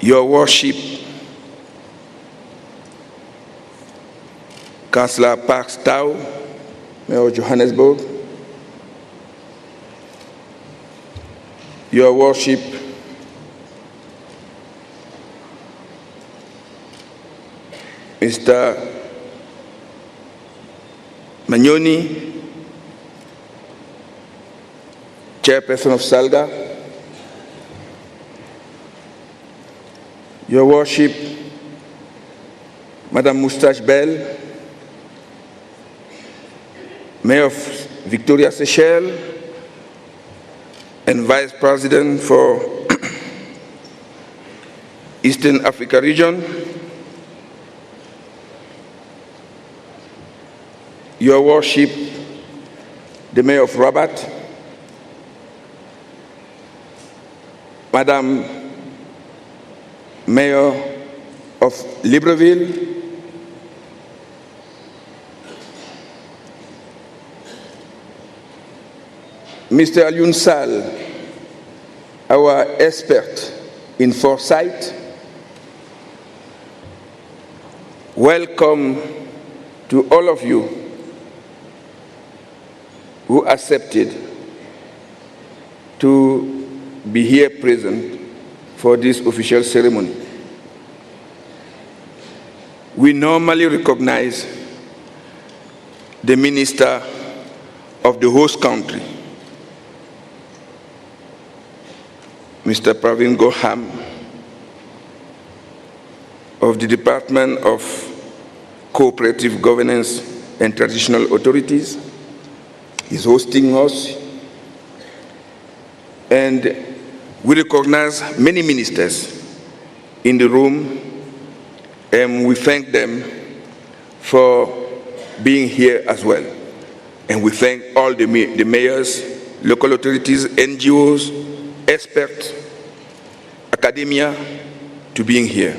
Your Worship, Councillor Parks Tau, Mayor of Johannesburg, Your Worship, Mr. Manyoni, Chairperson of SALGA, Your Worship, Madam Moustache Bell, Mayor of Victoria Seychelles and Vice President for Eastern Africa region, Your Worship, the Mayor of Rabat, Madam Mayor of Libreville, Mr. Alioune Sall, our expert in foresight, welcome to all of you who accepted to be here present for this official ceremony. We normally recognize the Minister of the host country, Mr. Pravin Goham of the Department of Cooperative Governance and Traditional Authorities. He's hosting us. And we recognize many ministers in the room, and we thank them for being here as well. And we thank all the mayors, local authorities, NGOs, experts, academia, to being here.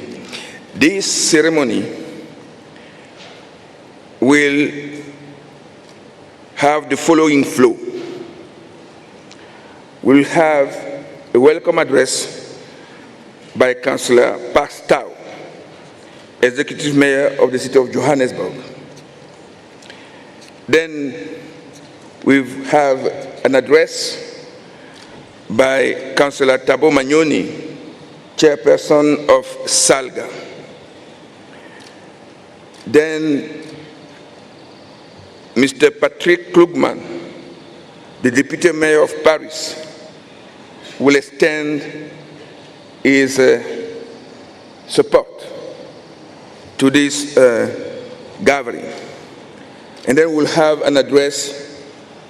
This ceremony will have the following flow. We'll have a welcome address by Councillor Parks Tau, Executive Mayor of the City of Johannesburg. Then we have an address by Councillor Thabo Manyoni, Chairperson of SALGA. Then Mr. Patrick Klugman, the Deputy Mayor of Paris, will extend his support to this gathering. And then we'll have an address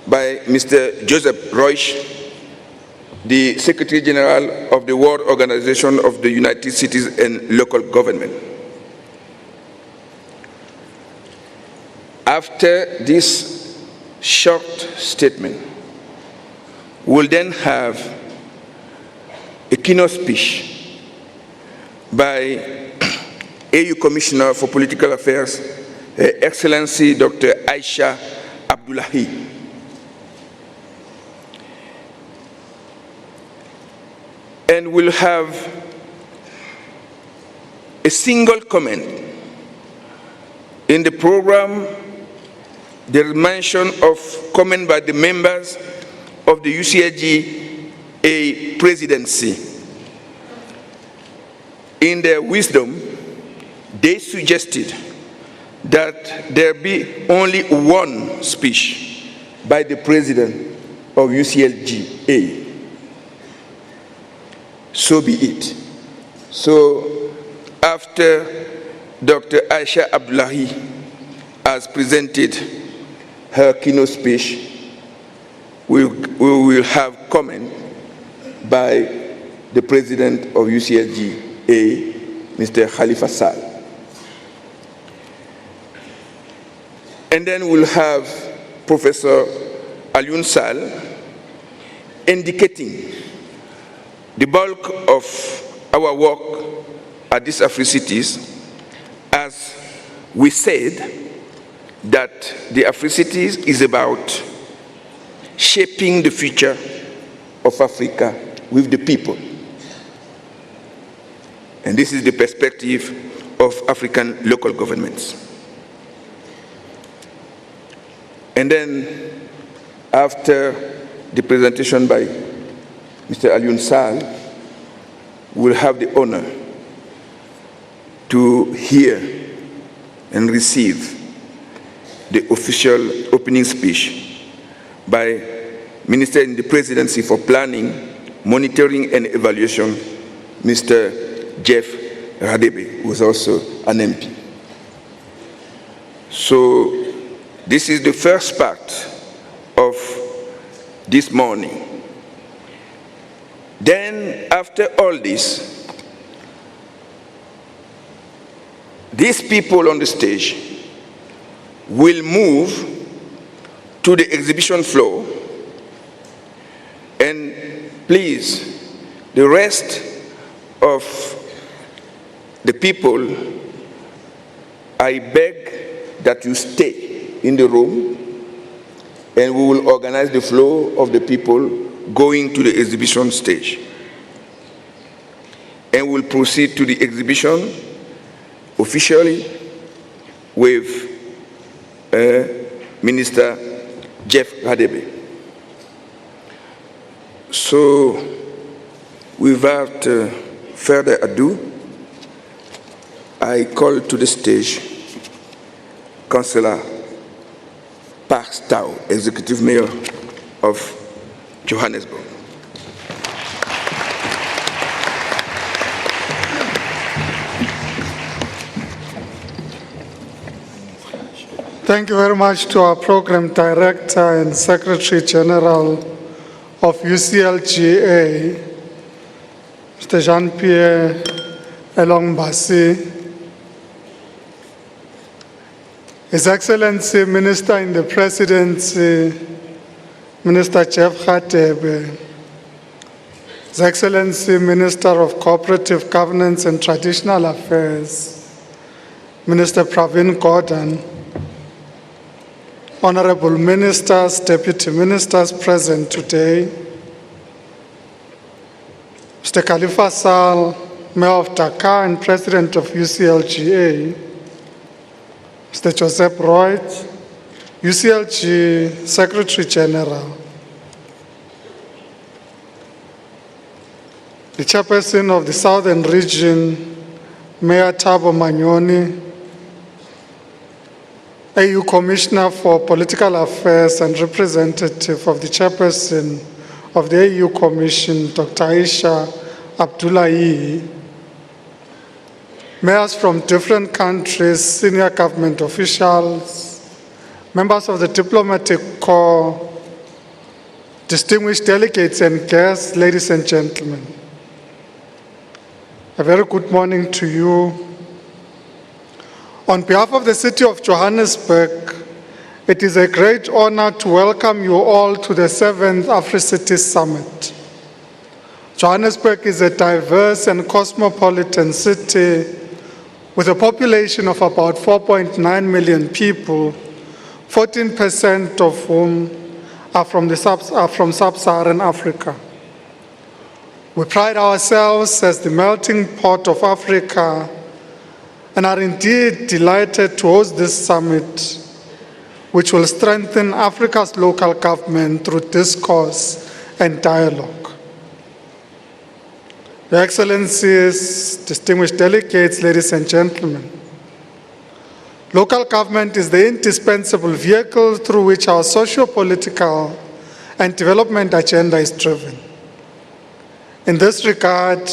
by Mr. Joseph Roish, the Secretary General of the World Organization of the United Cities and Local Government. After this short statement, we'll then have a keynote speech by AU Commissioner for Political Affairs, Her Excellency Dr. Aisha Abdullahi. And we'll have a single comment. In the program, there is mention of comment by the members of the UCIG presidency. In their wisdom, they suggested that there be only one speech by the president of UCLGA. So be it. So after Dr. Aisha Abdullahi has presented her keynote speech, we will have comment by the president of UCLGA, Mr. Khalifa Sall. And then we'll have Professor Alioune Sall indicating the bulk of our work at this Africities, as we said that the Africities is about shaping the future of Africa with the people. And this is the perspective of African local governments. And then, after the presentation by Mr. Alioune Sall, we'll have the honor to hear and receive the official opening speech by Minister in the Presidency for Planning, Monitoring and Evaluation, Mr. Jeff Radebe, who is also an MP. So this is the first part of this morning. Then, after all this, these people on the stage will move to the exhibition floor, and please, the rest of the people, I beg that you stay in the room, and we will organize the flow of the people going to the exhibition stage. And we'll proceed to the exhibition officially with Minister Jeff Radebe. So, without further ado, I call to the stage Councillor Parks Tau, Executive Mayor of Johannesburg. Thank you very much to our Program Director and Secretary General of UCLGA, Mr. Jean-Pierre Elongbasi, His Excellency Minister in the Presidency, Minister Jeff Radebe, His Excellency Minister of Cooperative Governance and Traditional Affairs, Minister Pravin Gordhan, Honorable Ministers, Deputy Ministers present today, Mr. Khalifa Sall, Mayor of Dakar and President of UCLGA, Mr. Joseph Roy, UCLG Secretary General, the Chairperson of the Southern Region, Mayor Thabo Manyoni, AU Commissioner for Political Affairs and representative of the Chairperson of the AU Commission, Dr. Aisha Abdullahi, mayors from different countries, senior government officials, members of the diplomatic corps, distinguished delegates and guests, ladies and gentlemen. A very good morning to you. On behalf of the City of Johannesburg, it is a great honor to welcome you all to the 7th Africities Summit. Johannesburg is a diverse and cosmopolitan city with a population of about 4.9 million people, 14% of whom are from sub-Saharan Africa. We pride ourselves as the melting pot of Africa and are indeed delighted to host this summit, which will strengthen Africa's local government through discourse and dialogue. Your Excellencies, distinguished delegates, ladies and gentlemen, local government is the indispensable vehicle through which our socio-political and development agenda is driven. In this regard,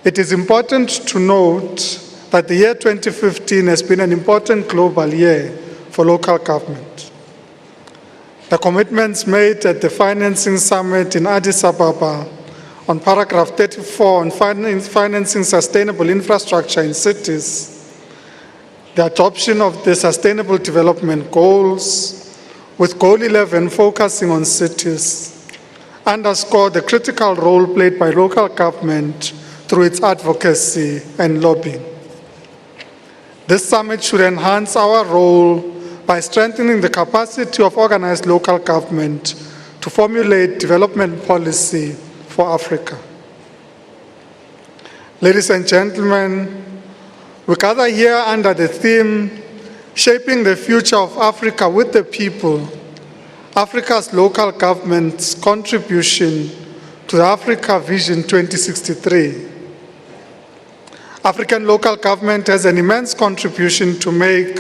it is important to note that the year 2015 has been an important global year for local government. The commitments made at the Financing Summit in Addis Ababa on paragraph 34 on financing sustainable infrastructure in cities, the adoption of the Sustainable Development Goals, with Goal 11 focusing on cities, underscore the critical role played by local government through its advocacy and lobbying. This summit should enhance our role by strengthening the capacity of organized local government to formulate development policy for Africa. Ladies and gentlemen, we gather here under the theme, Shaping the Future of Africa with the People, Africa's Local Government's Contribution to the Africa Vision 2063. African local government has an immense contribution to make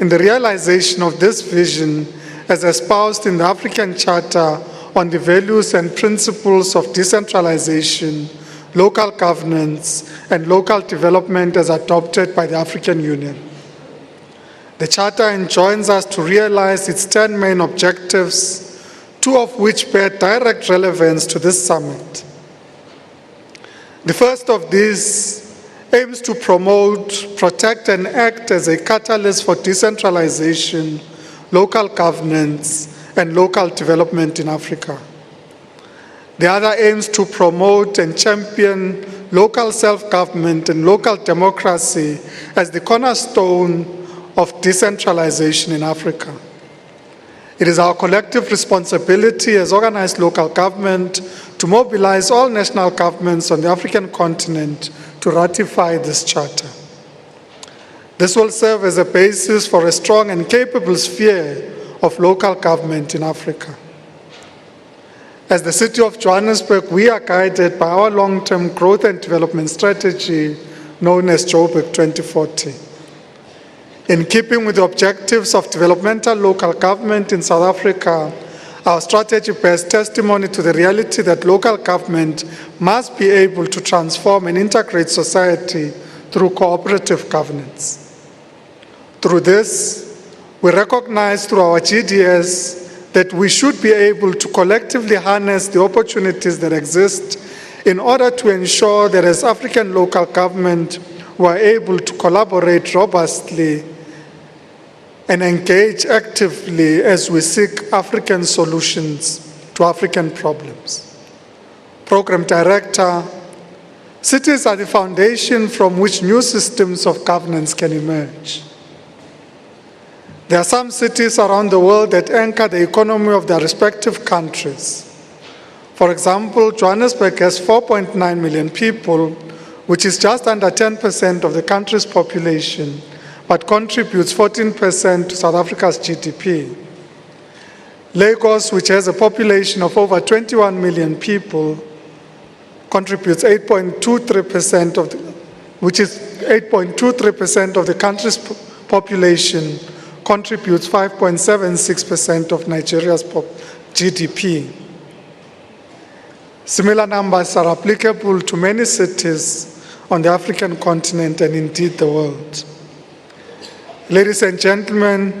in the realization of this vision as espoused in the African Charter on the values and principles of decentralization, local governance, and local development as adopted by the African Union. The Charter enjoins us to realize its 10 main objectives, 2 of which bear direct relevance to this summit. The first of these aims to promote, protect, and act as a catalyst for decentralization, local governance, and local development in Africa. The other aims to promote and champion local self-government and local democracy as the cornerstone of decentralization in Africa. It is our collective responsibility as organized local government to mobilize all national governments on the African continent to ratify this charter. This will serve as a basis for a strong and capable sphere of local government in Africa. As the City of Johannesburg, we are guided by our long-term growth and development strategy known as Joburg 2040. In keeping with the objectives of developmental local government in South Africa, our strategy bears testimony to the reality that local government must be able to transform and integrate society through cooperative governance. Through this, we recognize through our GDS that we should be able to collectively harness the opportunities that exist in order to ensure that as African local government, we are able to collaborate robustly and engage actively as we seek African solutions to African problems. Program Director, cities are the foundation from which new systems of governance can emerge. There are some cities around the world that anchor the economy of their respective countries. For example, Johannesburg has 4.9 million people, which is just under 10% of the country's population, but contributes 14% to South Africa's GDP. Lagos, which has a population of over 21 million people, contributes 8.23% of the, which is 8.23% of the country's population, contributes 5.76% of Nigeria's GDP. Similar numbers are applicable to many cities on the African continent and indeed the world. Ladies and gentlemen,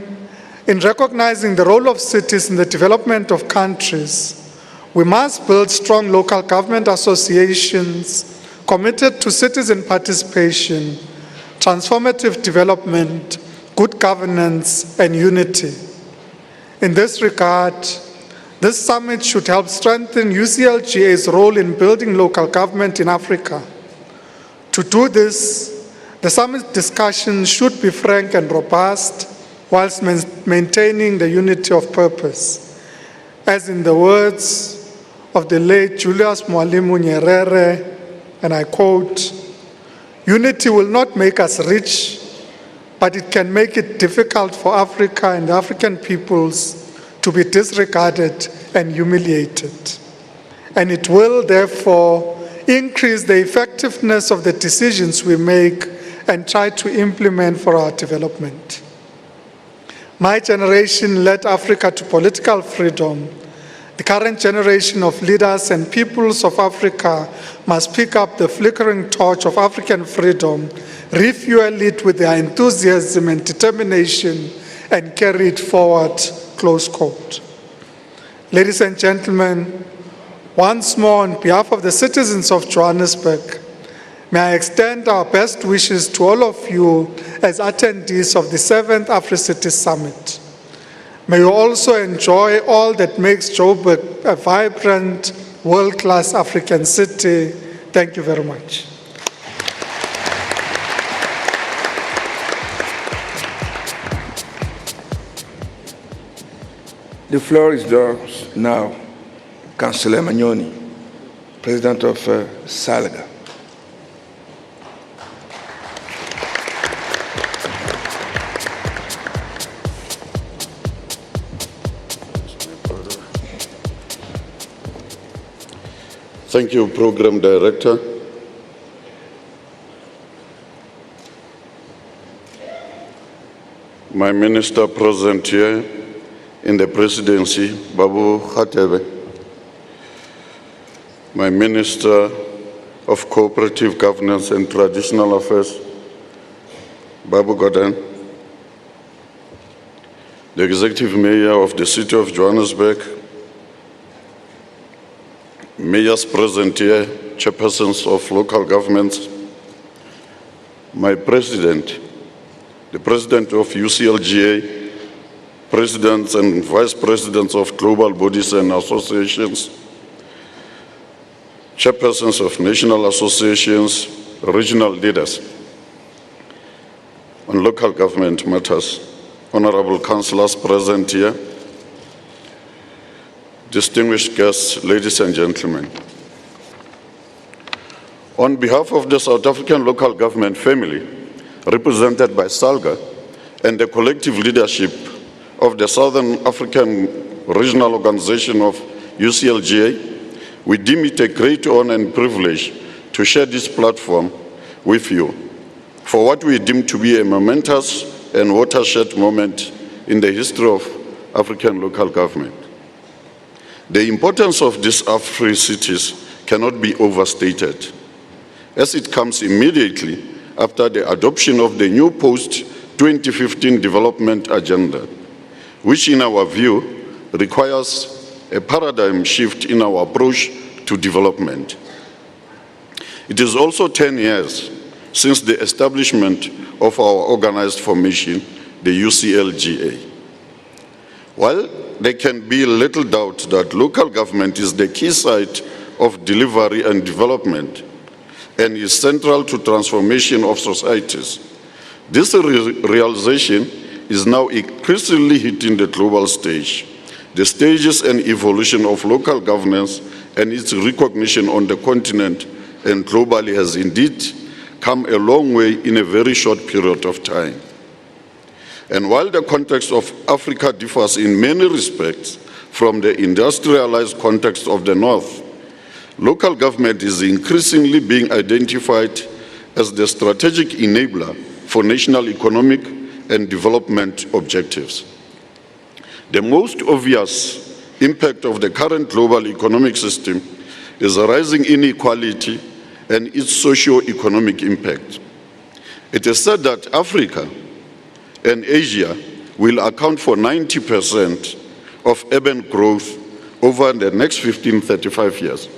in recognizing the role of cities in the development of countries, we must build strong local government associations committed to citizen participation, transformative development, good governance, and unity. In this regard, this summit should help strengthen UCLGA's role in building local government in Africa. To do this, the summit discussion should be frank and robust whilst maintaining the unity of purpose. As in the words of the late Julius Mwalimu Nyerere, and I quote, "Unity will not make us rich, but it can make it difficult for Africa and the African peoples to be disregarded and humiliated. And it will, therefore, increase the effectiveness of the decisions we make and try to implement for our development." My generation led Africa to political freedom. The current generation of leaders and peoples of Africa must pick up the flickering torch of African freedom, refuel it with their enthusiasm and determination, and carry it forward, close quote. Ladies and gentlemen, once more on behalf of the citizens of Johannesburg, may I extend our best wishes to all of you as attendees of the 7th Africities Summit. May you also enjoy all that makes Joburg a vibrant, world-class African city. Thank you very much. The floor is yours now, Councillor Manyoni, President of SALGA. Thank you, Program Director. My Minister present here in the Presidency, Babu Khatebe. My Minister of Cooperative Governance and Traditional Affairs, Babu Godan. The Executive Mayor of the City of Johannesburg, Mayors present here, Chairpersons of local governments, my President, the President of UCLGA, Presidents and Vice Presidents of global bodies and associations, Chairpersons of national associations, regional leaders on local government matters, honorable councillors present here, distinguished guests, ladies and gentlemen. On behalf of the South African local government family, represented by SALGA and the collective leadership of the Southern African Regional Organization of UCLGA, we deem it a great honor and privilege to share this platform with you for what we deem to be a momentous and watershed moment in the history of African local government. The importance of these Africities cannot be overstated, as it comes immediately after the adoption of the new post-2015 development agenda, which in our view requires a paradigm shift in our approach to development. It is also 10 years since the establishment of our organized formation, the UCLGA. While there can be little doubt that local government is the key site of delivery and development and is central to transformation of societies, this realization is now increasingly hitting the global stage. The stages and evolution of local governance and its recognition on the continent and globally has indeed come a long way in a very short period of time. And while the context of Africa differs in many respects from the industrialized context of the North, local government is increasingly being identified as the strategic enabler for national economic and development objectives. The most obvious impact of the current global economic system is a rising inequality and its socio-economic impact. It is said that Africa and Asia will account for 90% of urban growth over the next 35 years.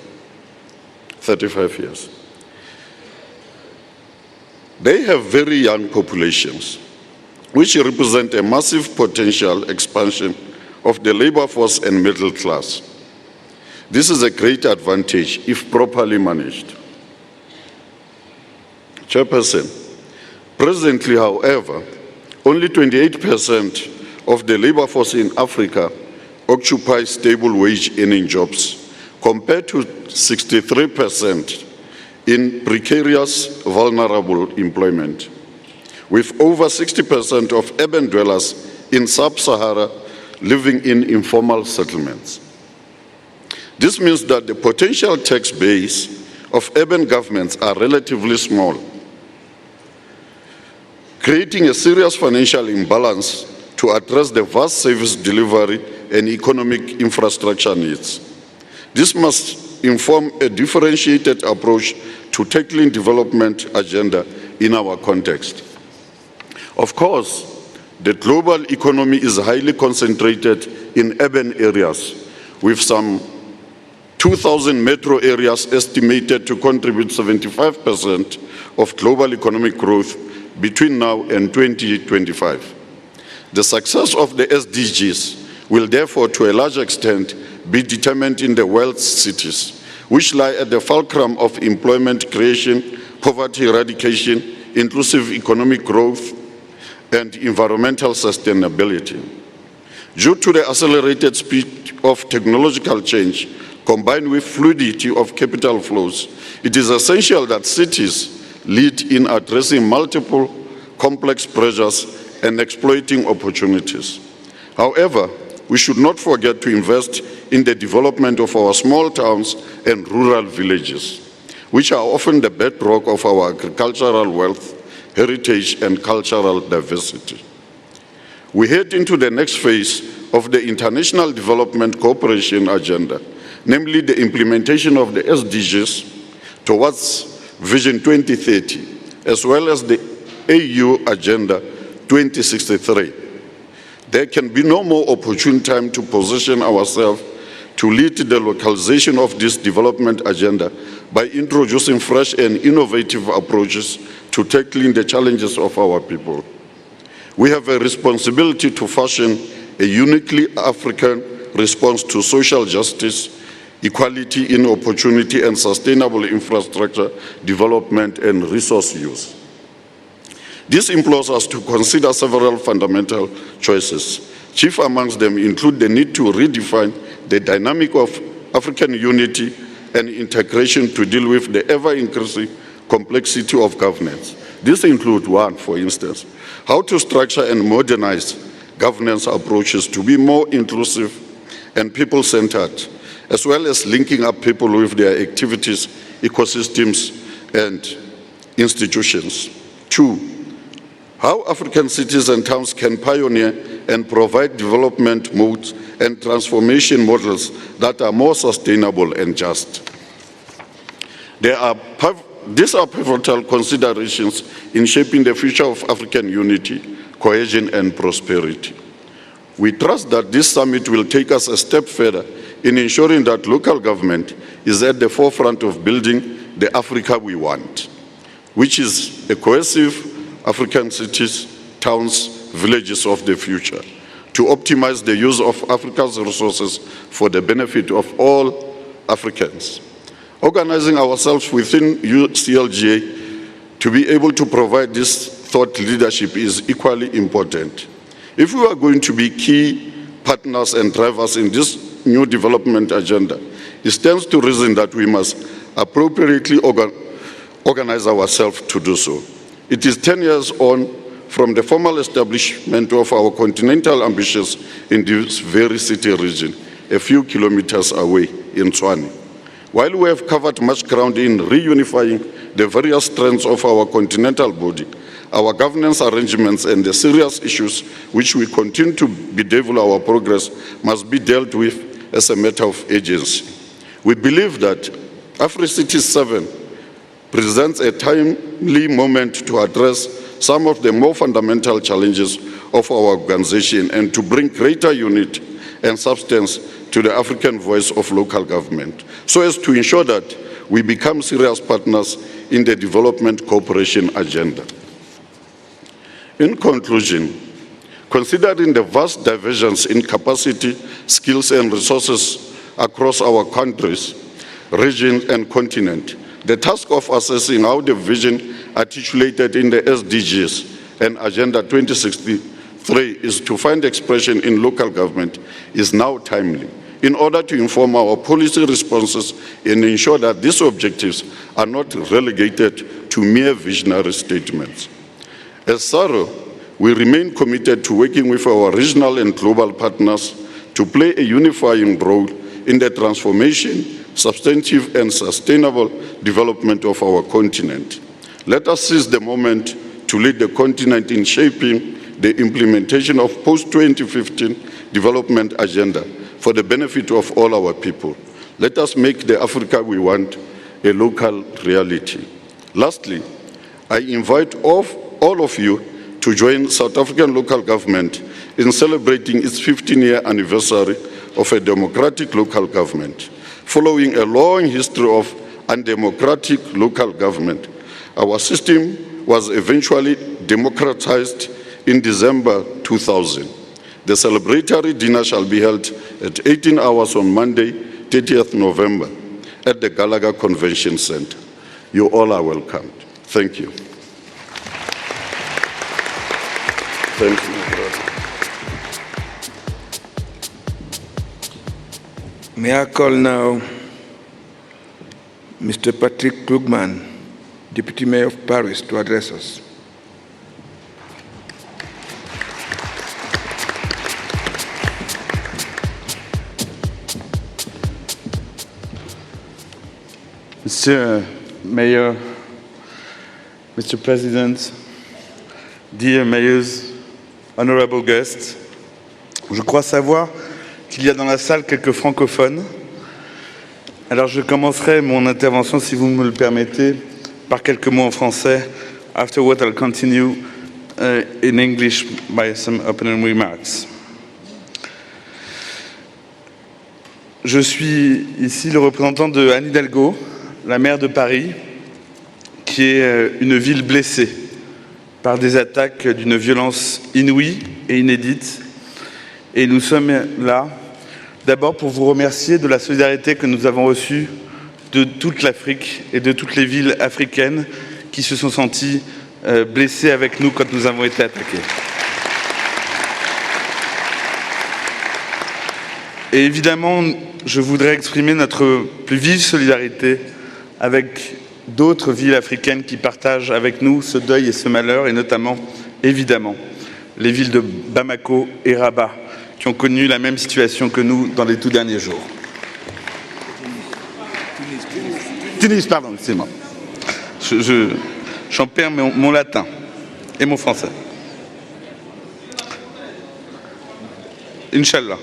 They have very young populations, which represent a massive potential expansion of the labor force and middle class. This is a great advantage if properly managed. Chairperson, presently, however, only 28% of the labor force in Africa occupy stable wage earning jobs, compared to 63% in precarious, vulnerable employment, with over 60% of urban dwellers in sub-Sahara living in informal settlements. This means that the potential tax base of urban governments are relatively small, creating a serious financial imbalance to address the vast service delivery and economic infrastructure needs. This must inform a differentiated approach to tackling development agenda in our context. Of course, the global economy is highly concentrated in urban areas, with some 2,000 metro areas estimated to contribute 75% of global economic growth between now and 2025. The success of the SDGs will therefore, to a large extent, be determined in the world's cities, which lie at the fulcrum of employment creation, poverty eradication, inclusive economic growth, and environmental sustainability. Due to the accelerated speed of technological change, combined with fluidity of capital flows, it is essential that cities lead in addressing multiple complex pressures and exploiting opportunities. However, we should not forget to invest in the development of our small towns and rural villages, which are often the bedrock of our agricultural wealth, heritage, and cultural diversity. We head into the next phase of the International Development Cooperation Agenda, namely the implementation of the SDGs towards Vision 2030, as well as the AU Agenda 2063. There can be no more opportune time to position ourselves to lead the localization of this development agenda by introducing fresh and innovative approaches to tackling the challenges of our people. We have a responsibility to fashion a uniquely African response to social justice, equality in opportunity, and sustainable infrastructure development and resource use. This implores us to consider several fundamental choices. Chief amongst them include the need to redefine the dynamic of African unity and integration to deal with the ever-increasing complexity of governance. This includes, one, for instance, how to structure and modernize governance approaches to be more inclusive and people-centered, as well as linking up people with their activities, ecosystems, and institutions. Two, how African cities and towns can pioneer and provide development modes and transformation models that are more sustainable and just. These are pivotal considerations in shaping the future of African unity, cohesion, and prosperity. We trust that this summit will take us a step further in ensuring that local government is at the forefront of building the Africa we want, which is a cohesive African cities, towns, villages of the future, to optimize the use of Africa's resources for the benefit of all Africans. Organizing ourselves within UCLGA to be able to provide this thought leadership is equally important. If we are going to be key partners and drivers in this new development agenda, it stands to reason that we must appropriately organize ourselves to do so. It is 10 years on from the formal establishment of our continental ambitions in this very city region, a few kilometers away in Tshwane. While we have covered much ground in reunifying the various strands of our continental body, our governance arrangements and the serious issues which we continue to bedevil our progress must be dealt with as a matter of urgency. We believe that Africities Summit presents a timely moment to address some of the more fundamental challenges of our organization and to bring greater unity and substance to the African voice of local government, so as to ensure that we become serious partners in the development cooperation agenda. In conclusion, considering the vast divergence in capacity, skills, and resources across our countries, region, and continent, the task of assessing how the vision articulated in the SDGs and Agenda 2063 is to find expression in local government is now timely, in order to inform our policy responses and ensure that these objectives are not relegated to mere visionary statements. As SARO, we remain committed to working with our regional and global partners to play a unifying role in the transformation, substantive, and sustainable development of our continent. Let us seize the moment to lead the continent in shaping the implementation of post-2015 development agenda for the benefit of all our people. Let us make the Africa we want a local reality. Lastly, I invite all of you to join South African local government in celebrating its 15-year anniversary of a democratic local government. Following a long history of undemocratic local government, our system was eventually democratized in December 2000. The celebratory dinner shall be held at 18 hours on Monday, 30th November, at the Gallagher Convention Center. You all are welcome. Thank you. Thank you, my brother. May I call now Mr. Patrick Krugman, Deputy Mayor of Paris, to address us. Mr. Mayor, Mr. President, dear mayors, honorable guests, je crois savoir qu'il y a dans la salle quelques francophones. Alors je commencerai mon intervention, si vous me le permettez, par quelques mots en français. Afterward, I'll continue in English by some opening remarks. Je suis ici le représentant de Anne Hidalgo, la maire de Paris, qui est une ville blessée par des attaques d'une violence inouïe et inédite. Et nous sommes là, d'abord pour vous remercier de la solidarité que nous avons reçue de toute l'Afrique et de toutes les villes africaines qui se sont senties blessées avec nous quand nous avons été attaqués. Et évidemment, je voudrais exprimer notre plus vive solidarité avec d'autres villes africaines qui partagent avec nous ce deuil et ce malheur, et notamment, évidemment, les villes de Bamako et Rabat, qui ont connu la même situation que nous dans les tout derniers jours. Tunis, pardon, c'est moi. J'en perds mon latin et mon français. Inch'Allah.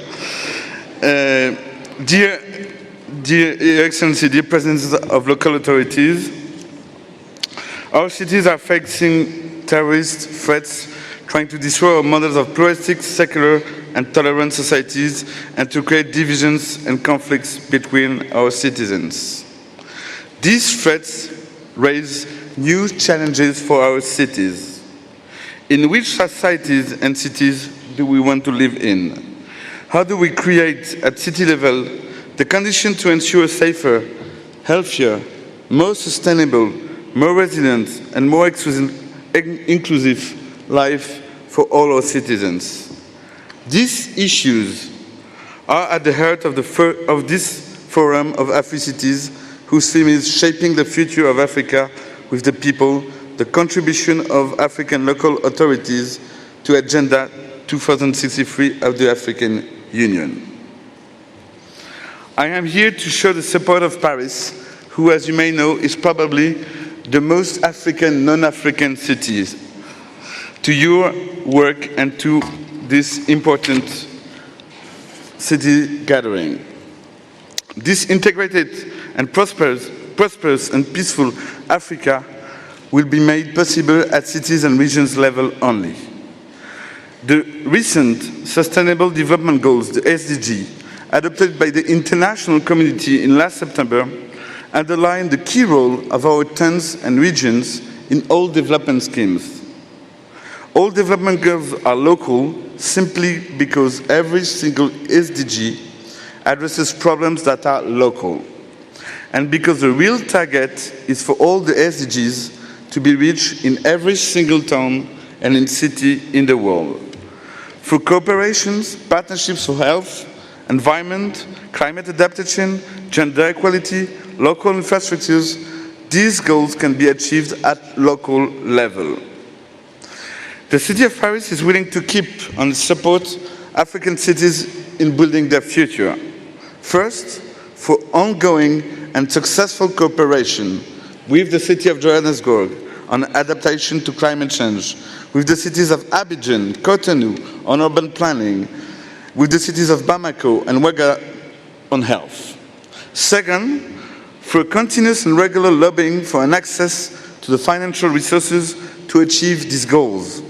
Dear Your Excellency, dear Presidents of local authorities, our cities are facing terrorist threats trying to destroy our models of pluralistic, secular and tolerant societies and to create divisions and conflicts between our citizens. These threats raise new challenges for our cities. In which societies and cities do we want to live in? How do we create, at city level, the conditions to ensure a safer, healthier, more sustainable, more resilient, and more inclusive life for all our citizens? These issues are at the heart of this Forum of Africities, whose theme is Shaping the Future of Africa with the People, the contribution of African local authorities to Agenda 2063 of the African Union. I am here to show the support of Paris, who, as you may know, is probably the most African non-African city, to your work and to this important city gathering. This integrated and prosperous and peaceful Africa will be made possible at cities and regions level only. The recent Sustainable Development Goals, the SDG, adopted by the international community in last September, underline the key role of our towns and regions in all development schemes. All development goals are local simply because every single SDG addresses problems that are local, and because the real target is for all the SDGs to be reached in every single town and in city in the world. Through cooperations, partnerships for health, environment, climate adaptation, gender equality, local infrastructures, these goals can be achieved at local level. The City of Paris is willing to keep and support African cities in building their future. First, for ongoing and successful cooperation with the City of Johannesburg on adaptation to climate change, with the cities of Abidjan, Cotonou on urban planning, with the cities of Bamako and Ouaga on health. Second, for continuous and regular lobbying for an access to the financial resources to achieve these goals.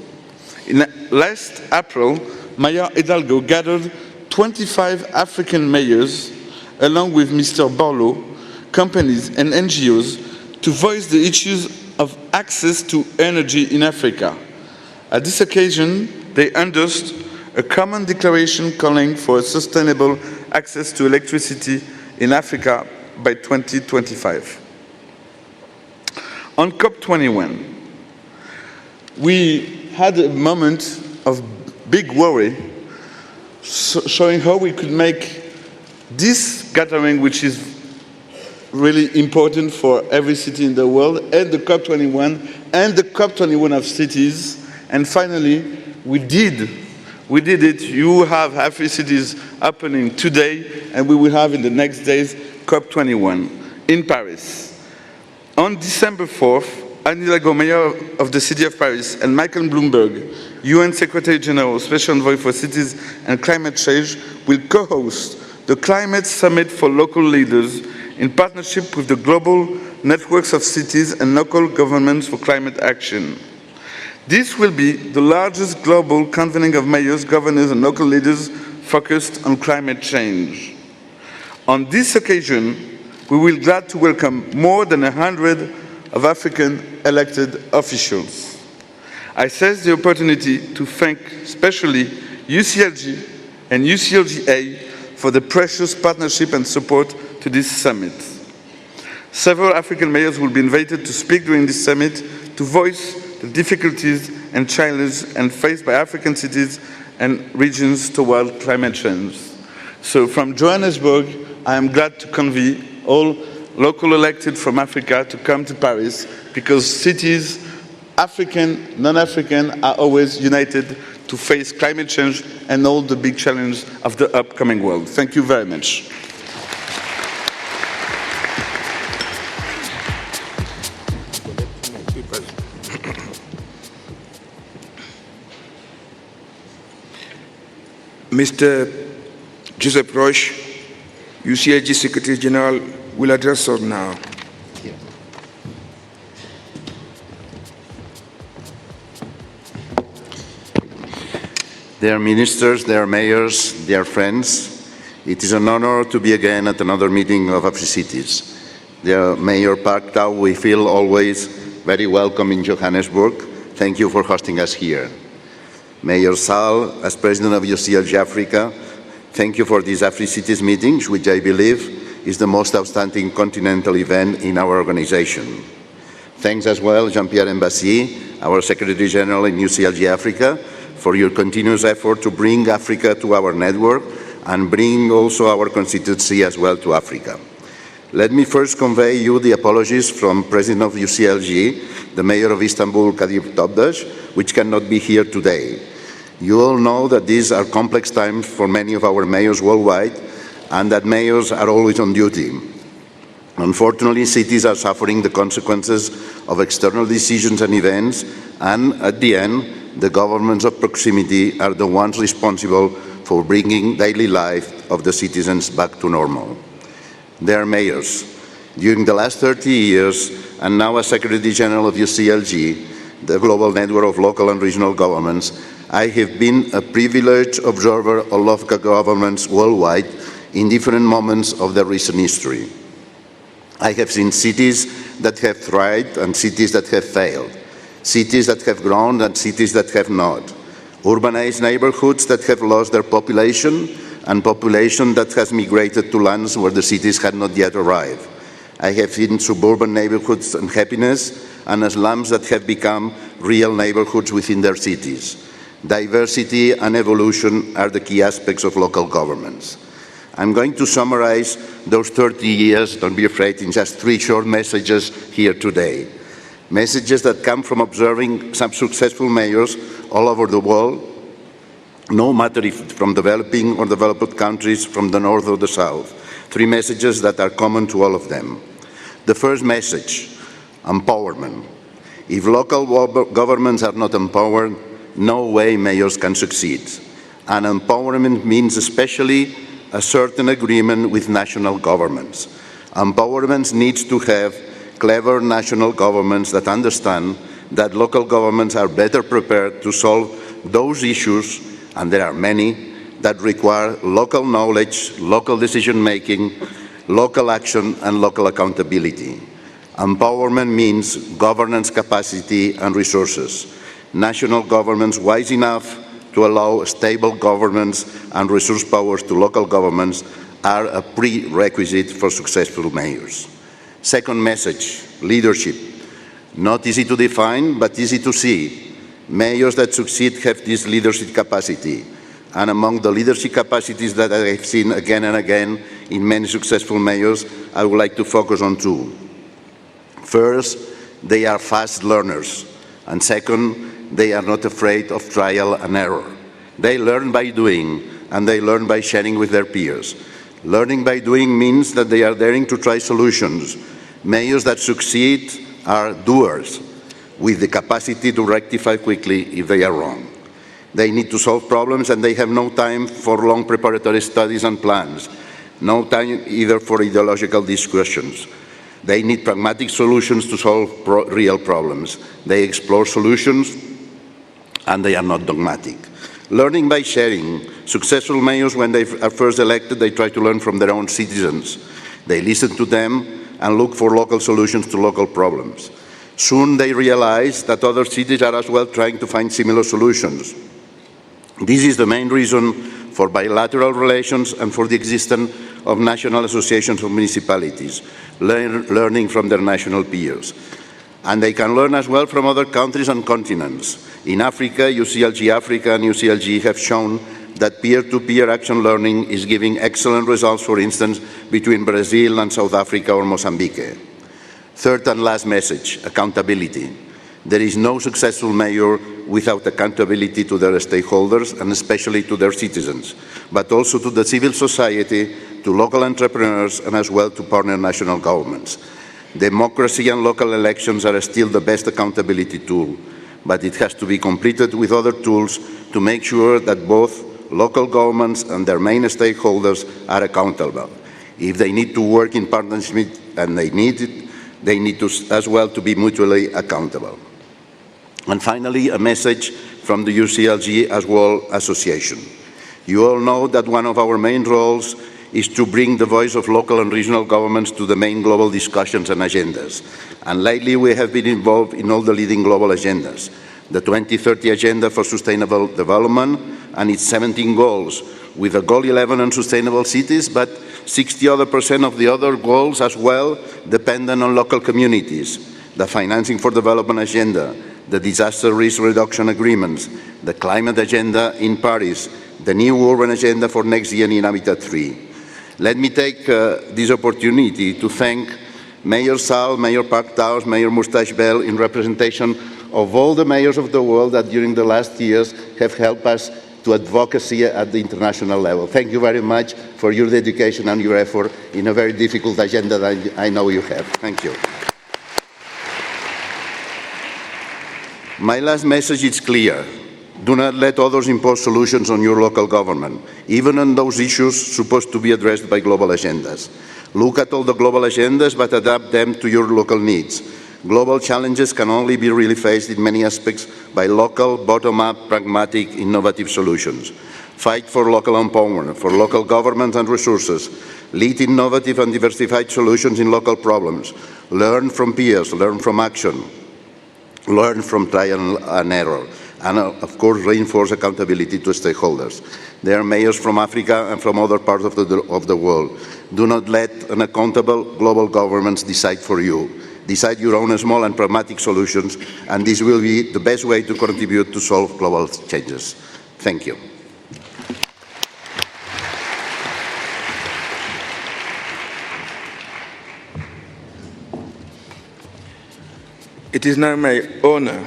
In last April, Mayor Hidalgo gathered 25 African mayors, along with Mr. Barlow, companies and NGOs, to voice the issues of access to energy in Africa. At this occasion, they endorsed a common declaration calling for sustainable access to electricity in Africa by 2025. On COP21, we had a moment of big worry, showing how we could make this gathering, which is really important for every city in the world, and the COP21, and the COP21 of cities. And finally, we did it. You have Africities happening today, and we will have in the next days COP21 in Paris. On December 4th, Anne Hidalgo, Mayor of the City of Paris, and Michael Bloomberg, UN Secretary General, Special Envoy for Cities and Climate Change, will co-host the Climate Summit for Local Leaders in partnership with the Global Networks of Cities and Local Governments for Climate Action. This will be the largest global convening of mayors, governors, and local leaders focused on climate change. On this occasion, we will be glad to welcome more than 100 of African elected officials. I seize the opportunity to thank especially UCLG and UCLGA for the precious partnership and support to this summit. Several African mayors will be invited to speak during this summit to voice the difficulties and challenges faced by African cities and regions toward climate change. So from Johannesburg, I am glad to convene all local elected from Africa to come to Paris, because cities, African, non-African, are always united to face climate change and all the big challenges of the upcoming world. Thank you very much. Mr. Joseph Roche, UCLG Secretary General, will address us now. Dear ministers, dear mayors, dear friends, it is an honor to be again at another meeting of Africities. Dear Mayor Park Tau, we feel always very welcome in Johannesburg. Thank you for hosting us here. Mayor Sal, as President of UCLG Africa, thank you for these Africities meetings, which I believe is the most outstanding continental event in our organization. Thanks as well, Jean-Pierre Embassy, our Secretary General in UCLG Africa, for your continuous effort to bring Africa to our network and bring also our constituency as well to Africa. Let me first convey you the apologies from President of UCLG, the Mayor of Istanbul, Kadir Topbaş, which cannot be here today. You all know that these are complex times for many of our mayors worldwide, and that mayors are always on duty. Unfortunately, cities are suffering the consequences of external decisions and events, and at the end, the governments of proximity are the ones responsible for bringing daily life of the citizens back to normal. Dear mayors, during the last 30 years, and now as Secretary General of UCLG, the global network of local and regional governments, I have been a privileged observer of local governments worldwide in different moments of their recent history. I have seen cities that have thrived and cities that have failed, cities that have grown and cities that have not, urbanized neighborhoods that have lost their population and population that has migrated to lands where the cities had not yet arrived. I have seen suburban neighborhoods and happiness and slums that have become real neighborhoods within their cities. Diversity and evolution are the key aspects of local governments. I'm going to summarize those 30 years, don't be afraid, in just 3 short messages here today. Messages that come from observing some successful mayors all over the world, no matter if from developing or developed countries, from the north or the south. 3 messages that are common to all of them. The first message, empowerment. If local governments are not empowered, no way mayors can succeed. And empowerment means especially a certain agreement with national governments. Empowerment needs to have clever national governments that understand that local governments are better prepared to solve those issues, and there are many, that require local knowledge, local decision-making, local action, and local accountability. Empowerment means governance capacity and resources. National governments wise enough to allow stable governments and resource powers to local governments are a prerequisite for successful mayors. Second message, leadership. Not easy to define, but easy to see. Mayors that succeed have this leadership capacity. And among the leadership capacities that I have seen again and again in many successful mayors, I would like to focus on 2. First, they are fast learners. And second, they are not afraid of trial and error. They learn by doing, and they learn by sharing with their peers. Learning by doing means that they are daring to try solutions. Mayors that succeed are doers, with the capacity to rectify quickly if they are wrong. They need to solve problems and they have no time for long preparatory studies and plans, no time either for ideological discussions. They need pragmatic solutions to solve real problems. They explore solutions and they are not dogmatic. Learning by sharing. Successful mayors, when they are first elected, they try to learn from their own citizens. They listen to them and look for local solutions to local problems. Soon they realize that other cities are as well trying to find similar solutions. This is the main reason for bilateral relations and for the existence of national associations of municipalities, learning from their national peers. And they can learn as well from other countries and continents. In Africa, UCLG Africa and UCLG have shown that peer-to-peer action learning is giving excellent results, for instance, between Brazil and South Africa or Mozambique. Third and last message, accountability. There is no successful mayor without accountability to their stakeholders and especially to their citizens, but also to the civil society, to local entrepreneurs, and as well to partner national governments. Democracy and local elections are still the best accountability tool, but it has to be completed with other tools to make sure that both local governments and their main stakeholders are accountable. If they need to work in partnership, and they need it, they need to as well to be mutually accountable. And finally, a message from the UCLG as well Association. You all know that one of our main roles is to bring the voice of local and regional governments to the main global discussions and agendas. And lately we have been involved in all the leading global agendas. The 2030 Agenda for Sustainable Development and its 17 goals, with a goal 11 on sustainable cities, but 60% of the other goals as well dependent on local communities. The Financing for Development Agenda, the Disaster Risk Reduction Agreements, the Climate Agenda in Paris, the new Urban Agenda for next year in Habitat 3. Let me take this opportunity to thank Mayor Sal, Mayor Park Towers, Mayor Moustache Bell, in representation of all the mayors of the world that during the last years have helped us to advocacy at the international level. Thank you very much for your dedication and your effort in a very difficult agenda that I know you have. Thank you. My last message is clear. Do not let others impose solutions on your local government, even on those issues supposed to be addressed by global agendas. Look at all the global agendas, but adapt them to your local needs. Global challenges can only be really faced in many aspects by local, bottom-up, pragmatic, innovative solutions. Fight for local empowerment, for local governments and resources. Lead innovative and diversified solutions in local problems. Learn from peers, learn from action. Learn from trial and error. And of course, reinforce accountability to stakeholders. There are mayors from Africa and from other parts of the world. Do not let unaccountable global governments decide for you. Decide your own small and pragmatic solutions, and this will be the best way to contribute to solve global changes. Thank you. It is now my honor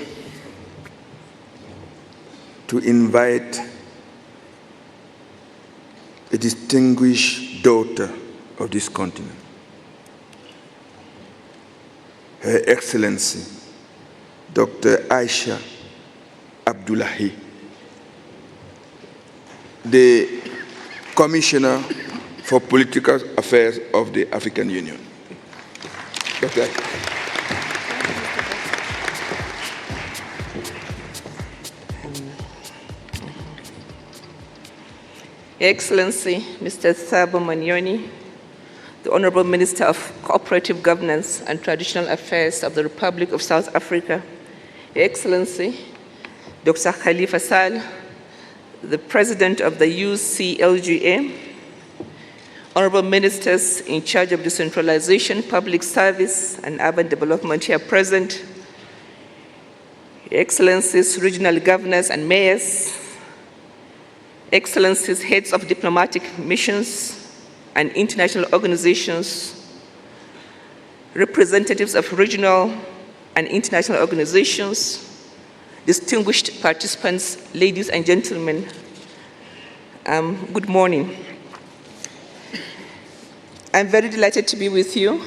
to invite a distinguished daughter of this continent, Her Excellency, Dr. Aisha Abdullahi, the Commissioner for Political Affairs of the African Union. Dr. Excellency, Mr. Thabo Manyoni, the Honorable Minister of Cooperative Governance and Traditional Affairs of the Republic of South Africa, Your Excellency, Dr. Khalifa Sall, the President of the UCLGA, Honorable Ministers in charge of decentralization, public service, and urban development here present, Your Excellencies, regional governors and mayors, Excellencies, heads of diplomatic missions and international organizations, representatives of regional and international organizations, distinguished participants, ladies and gentlemen, good morning. I'm very delighted to be with you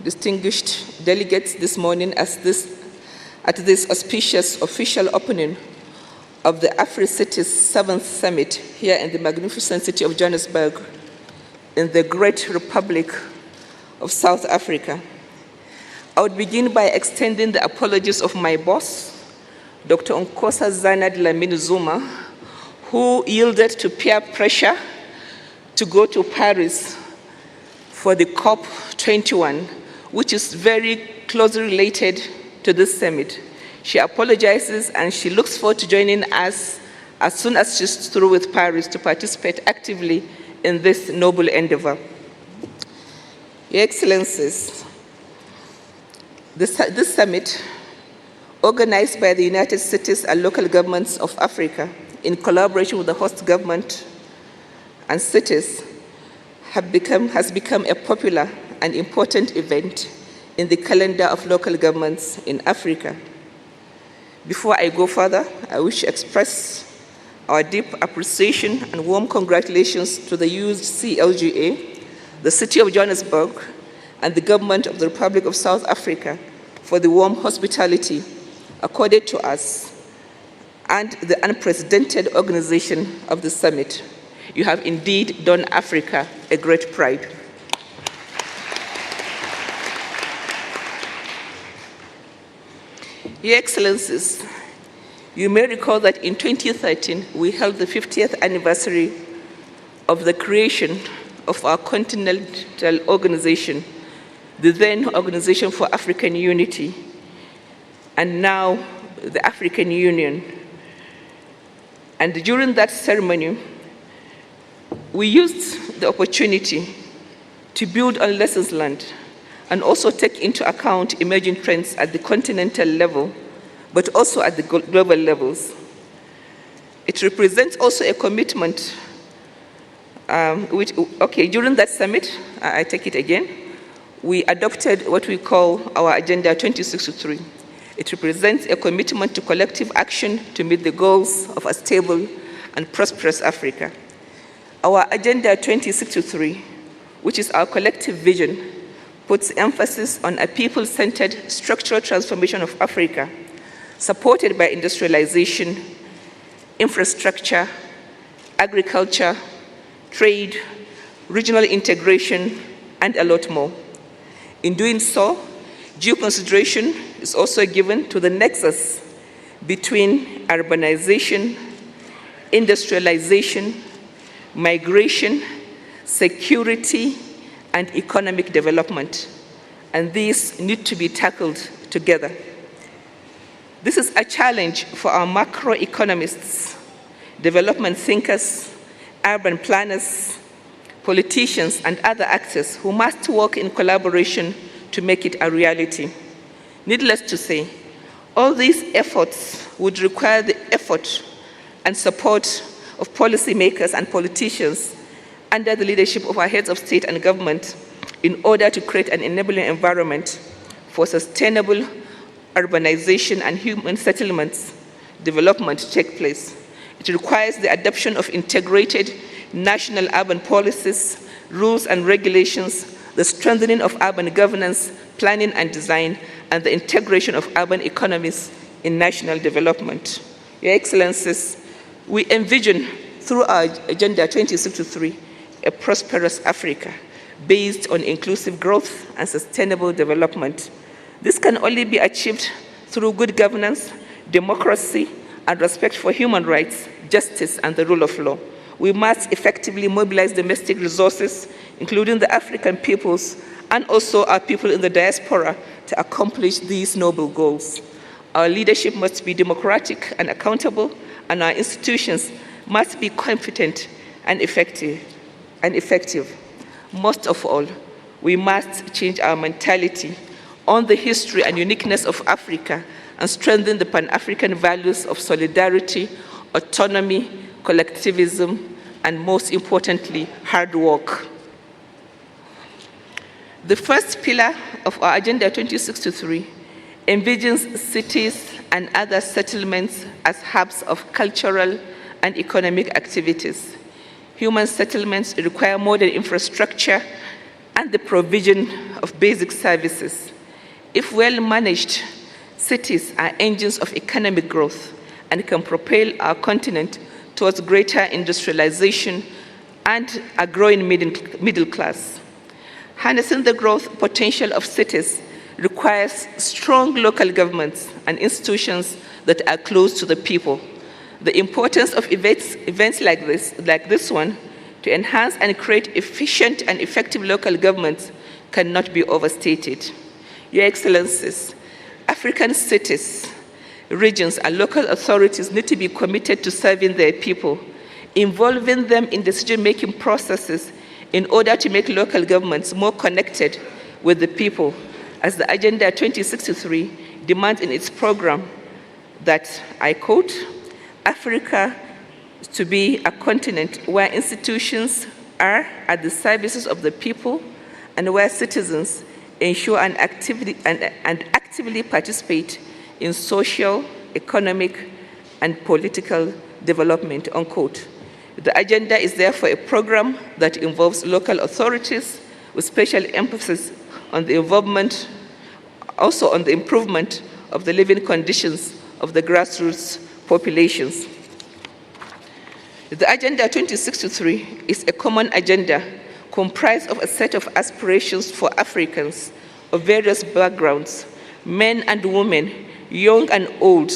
distinguished delegates this morning at this auspicious official opening of the Africities 7th Summit here in the magnificent city of Johannesburg in the great Republic of South Africa. I would begin by extending the apologies of my boss, Dr. Nkosa Zana Dlamini Zuma, who yielded to peer pressure to go to Paris for the COP21, which is very closely related to this summit. She apologizes and she looks forward to joining us as soon as she's through with Paris to participate actively in this noble endeavor. Your Excellencies, this summit, organized by the United States and local governments of Africa in collaboration with the host government and cities, has become a popular and important event in the calendar of local governments in Africa. Before I go further, I wish to express our deep appreciation and warm congratulations to the UCLGA, the City of Johannesburg, and the Government of the Republic of South Africa for the warm hospitality accorded to us and the unprecedented organization of the summit. You have indeed done Africa a great pride. Your Excellencies, you may recall that in 2013, we held the 50th anniversary of the creation of our continental organization, the then Organization for African Unity, and now the African Union. And during that ceremony, we used the opportunity to build on lessons learned and also take into account emerging trends at the continental level, but also at the global levels. It represents also a commitment, during that summit, I take it again, we adopted what we call our Agenda 2063. It represents a commitment to collective action to meet the goals of a stable and prosperous Africa. Our Agenda 2063, which is our collective vision, puts emphasis on a people-centered structural transformation of Africa, supported by industrialization, infrastructure, agriculture, trade, regional integration, and a lot more. In doing so, due consideration is also given to the nexus between urbanization, industrialization, migration, security, and economic development, and these need to be tackled together. This is a challenge for our macroeconomists, development thinkers, urban planners, politicians, and other actors who must work in collaboration to make it a reality. Needless to say, all these efforts would require the effort and support of policymakers and politicians under the leadership of our heads of state and government in order to create an enabling environment for sustainable urbanization and human settlements development to take place. It requires the adoption of integrated national urban policies, rules and regulations, the strengthening of urban governance, planning and design, and the integration of urban economies in national development. Your Excellencies, we envision through our Agenda 2063 a prosperous Africa based on inclusive growth and sustainable development. This can only be achieved through good governance, democracy, and respect for human rights, justice, and the rule of law. We must effectively mobilize domestic resources, including the African peoples and also our people in the diaspora, to accomplish these noble goals. Our leadership must be democratic and accountable, and our institutions must be competent and effective. Most of all, we must change our mentality on the history and uniqueness of Africa and strengthen the Pan-African values of solidarity, autonomy, collectivism, and most importantly, hard work. The first pillar of our Agenda 2063 envisions cities and other settlements as hubs of cultural and economic activities. Human settlements require modern infrastructure and the provision of basic services. If well managed, cities are engines of economic growth and can propel our continent towards greater industrialization and a growing middle class. Harnessing the growth potential of cities requires strong local governments and institutions that are close to the people. The importance of events like this one, to enhance and create efficient and effective local governments cannot be overstated. Your Excellencies, African cities, regions, and local authorities need to be committed to serving their people, involving them in decision-making processes in order to make local governments more connected with the people, as the Agenda 2063 demands in its program that, I quote, Africa to be a continent where institutions are at the services of the people and where citizens ensure and actively participate in social, economic, and political development, unquote. The agenda is therefore a program that involves local authorities with special emphasis on the involvement, also on the improvement of the living conditions of the grassroots populations. The Agenda 2063 is a common agenda comprised of a set of aspirations for Africans of various backgrounds, men and women, young and old,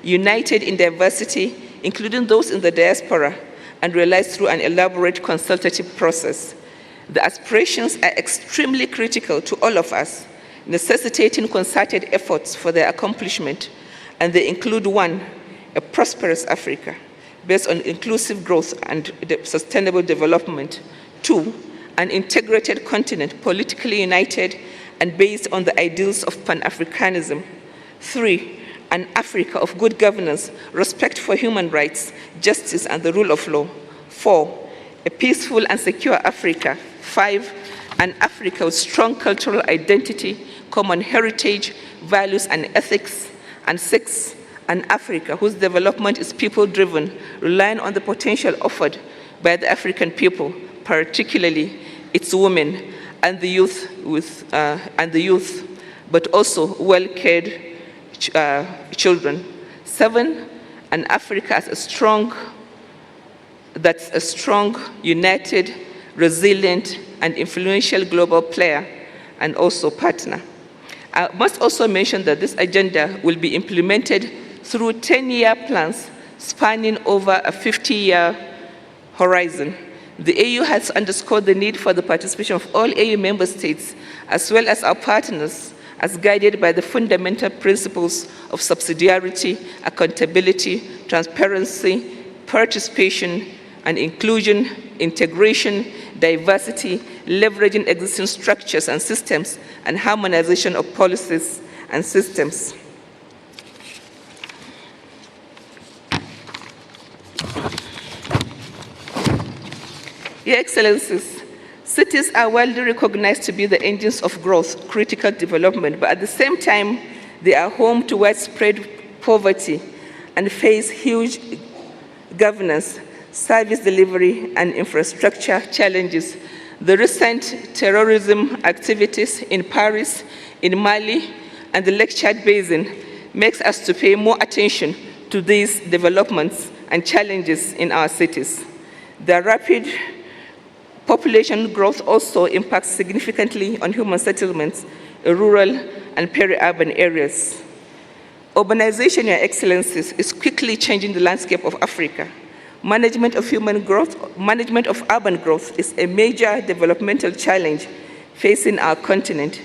united in diversity, including those in the diaspora, and realized through an elaborate consultative process. The aspirations are extremely critical to all of us, necessitating concerted efforts for their accomplishment, and they include: 1, a prosperous Africa based on inclusive growth and sustainable development; 2, an integrated continent, politically united and based on the ideals of Pan-Africanism; 3, an Africa of good governance, respect for human rights, justice, and the rule of law; 4, a peaceful and secure Africa; 5, an Africa with strong cultural identity, common heritage, values, and ethics; and 6, an Africa whose development is people-driven, relying on the potential offered by the African people, particularly its women and the youth, but also well-cared children; 7, an Africa as that's a strong, united, resilient, and influential global player and also partner. I must also mention that this agenda will be implemented through 10-year plans spanning over a 50-year horizon. The AU has underscored the need for the participation of all AU member states, as well as our partners, as guided by the fundamental principles of subsidiarity, accountability, transparency, participation, and inclusion, integration, diversity, leveraging existing structures and systems, and harmonization of policies and systems. Your Excellencies, cities are widely recognized to be the engines of growth, critical development, but at the same time, they are home to widespread poverty and face huge governance, service delivery, and infrastructure challenges. The recent terrorism activities in Paris, in Mali, and the Lake Chad Basin makes us to pay more attention to these developments and challenges in our cities. The rapid population growth also impacts significantly on human settlements in rural and peri-urban areas. Urbanization, Your Excellencies, is quickly changing the landscape of Africa. Management of urban growth is a major developmental challenge facing our continent.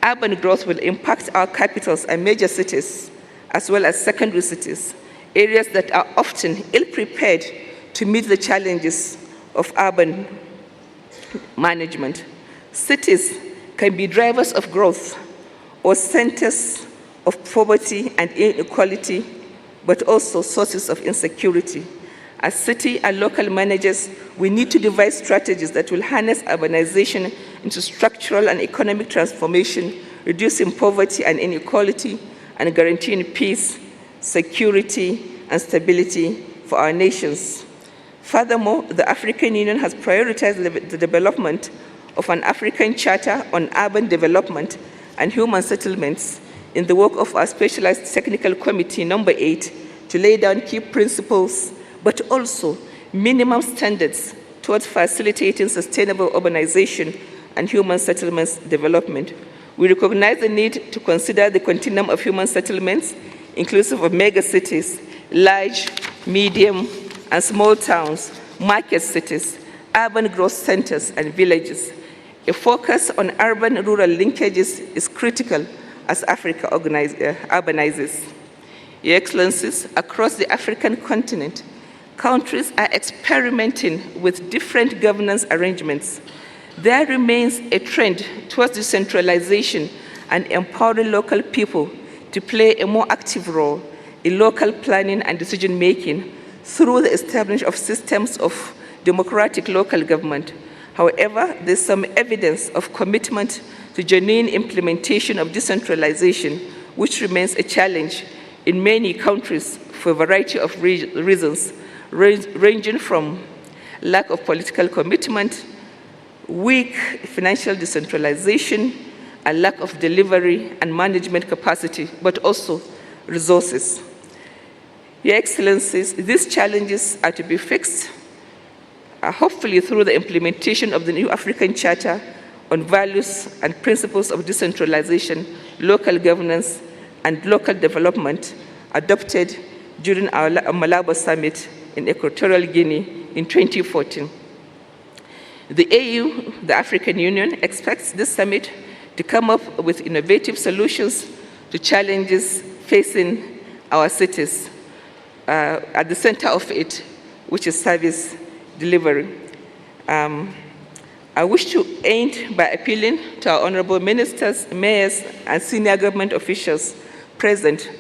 Urban growth will impact our capitals and major cities, as well as secondary cities, areas that are often ill-prepared to meet the challenges of urban management. Cities can be drivers of growth or centers of poverty and inequality, but also sources of insecurity. As city and local managers, we need to devise strategies that will harness urbanization into structural and economic transformation, reducing poverty and inequality, and guaranteeing peace, security, and stability for our nations. Furthermore, the African Union has prioritized the development of an African Charter on Urban Development and Human Settlements in the work of our Specialized Technical Committee number 8 to lay down key principles, but also minimum standards towards facilitating sustainable urbanization and human settlements development. We recognize the need to consider the continuum of human settlements, inclusive of mega cities, large, medium, and small towns, market cities, urban growth centers, and villages. A focus on urban-rural linkages is critical as Africa urbanizes. Your Excellencies, across the African continent, countries are experimenting with different governance arrangements. There remains a trend towards decentralization and empowering local people to play a more active role in local planning and decision-making through the establishment of systems of democratic local government. However, there's some evidence of commitment to genuine implementation of decentralization, which remains a challenge in many countries for a variety of reasons, ranging from lack of political commitment, weak financial decentralization, and lack of delivery and management capacity, but also resources. Your Excellencies, these challenges are to be fixed, hopefully through the implementation of the new African Charter on values and principles of decentralization, local governance, and local development adopted during our Malabo Summit in Equatorial Guinea in 2014. The AU, the African Union, expects this summit to come up with innovative solutions to challenges facing our cities. At the center of it, which is service delivery. I wish to end by appealing to our honorable ministers, mayors, and senior government officials present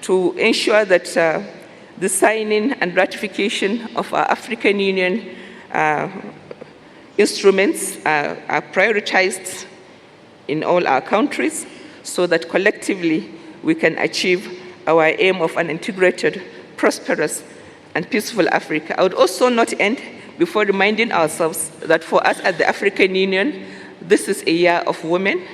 to ensure that the signing and ratification of our African Union instruments are prioritized in all our countries so that collectively we can achieve our aim of an integrated, prosperous, and peaceful Africa. I would also not end before reminding ourselves that for us at the African Union, this is a year of women.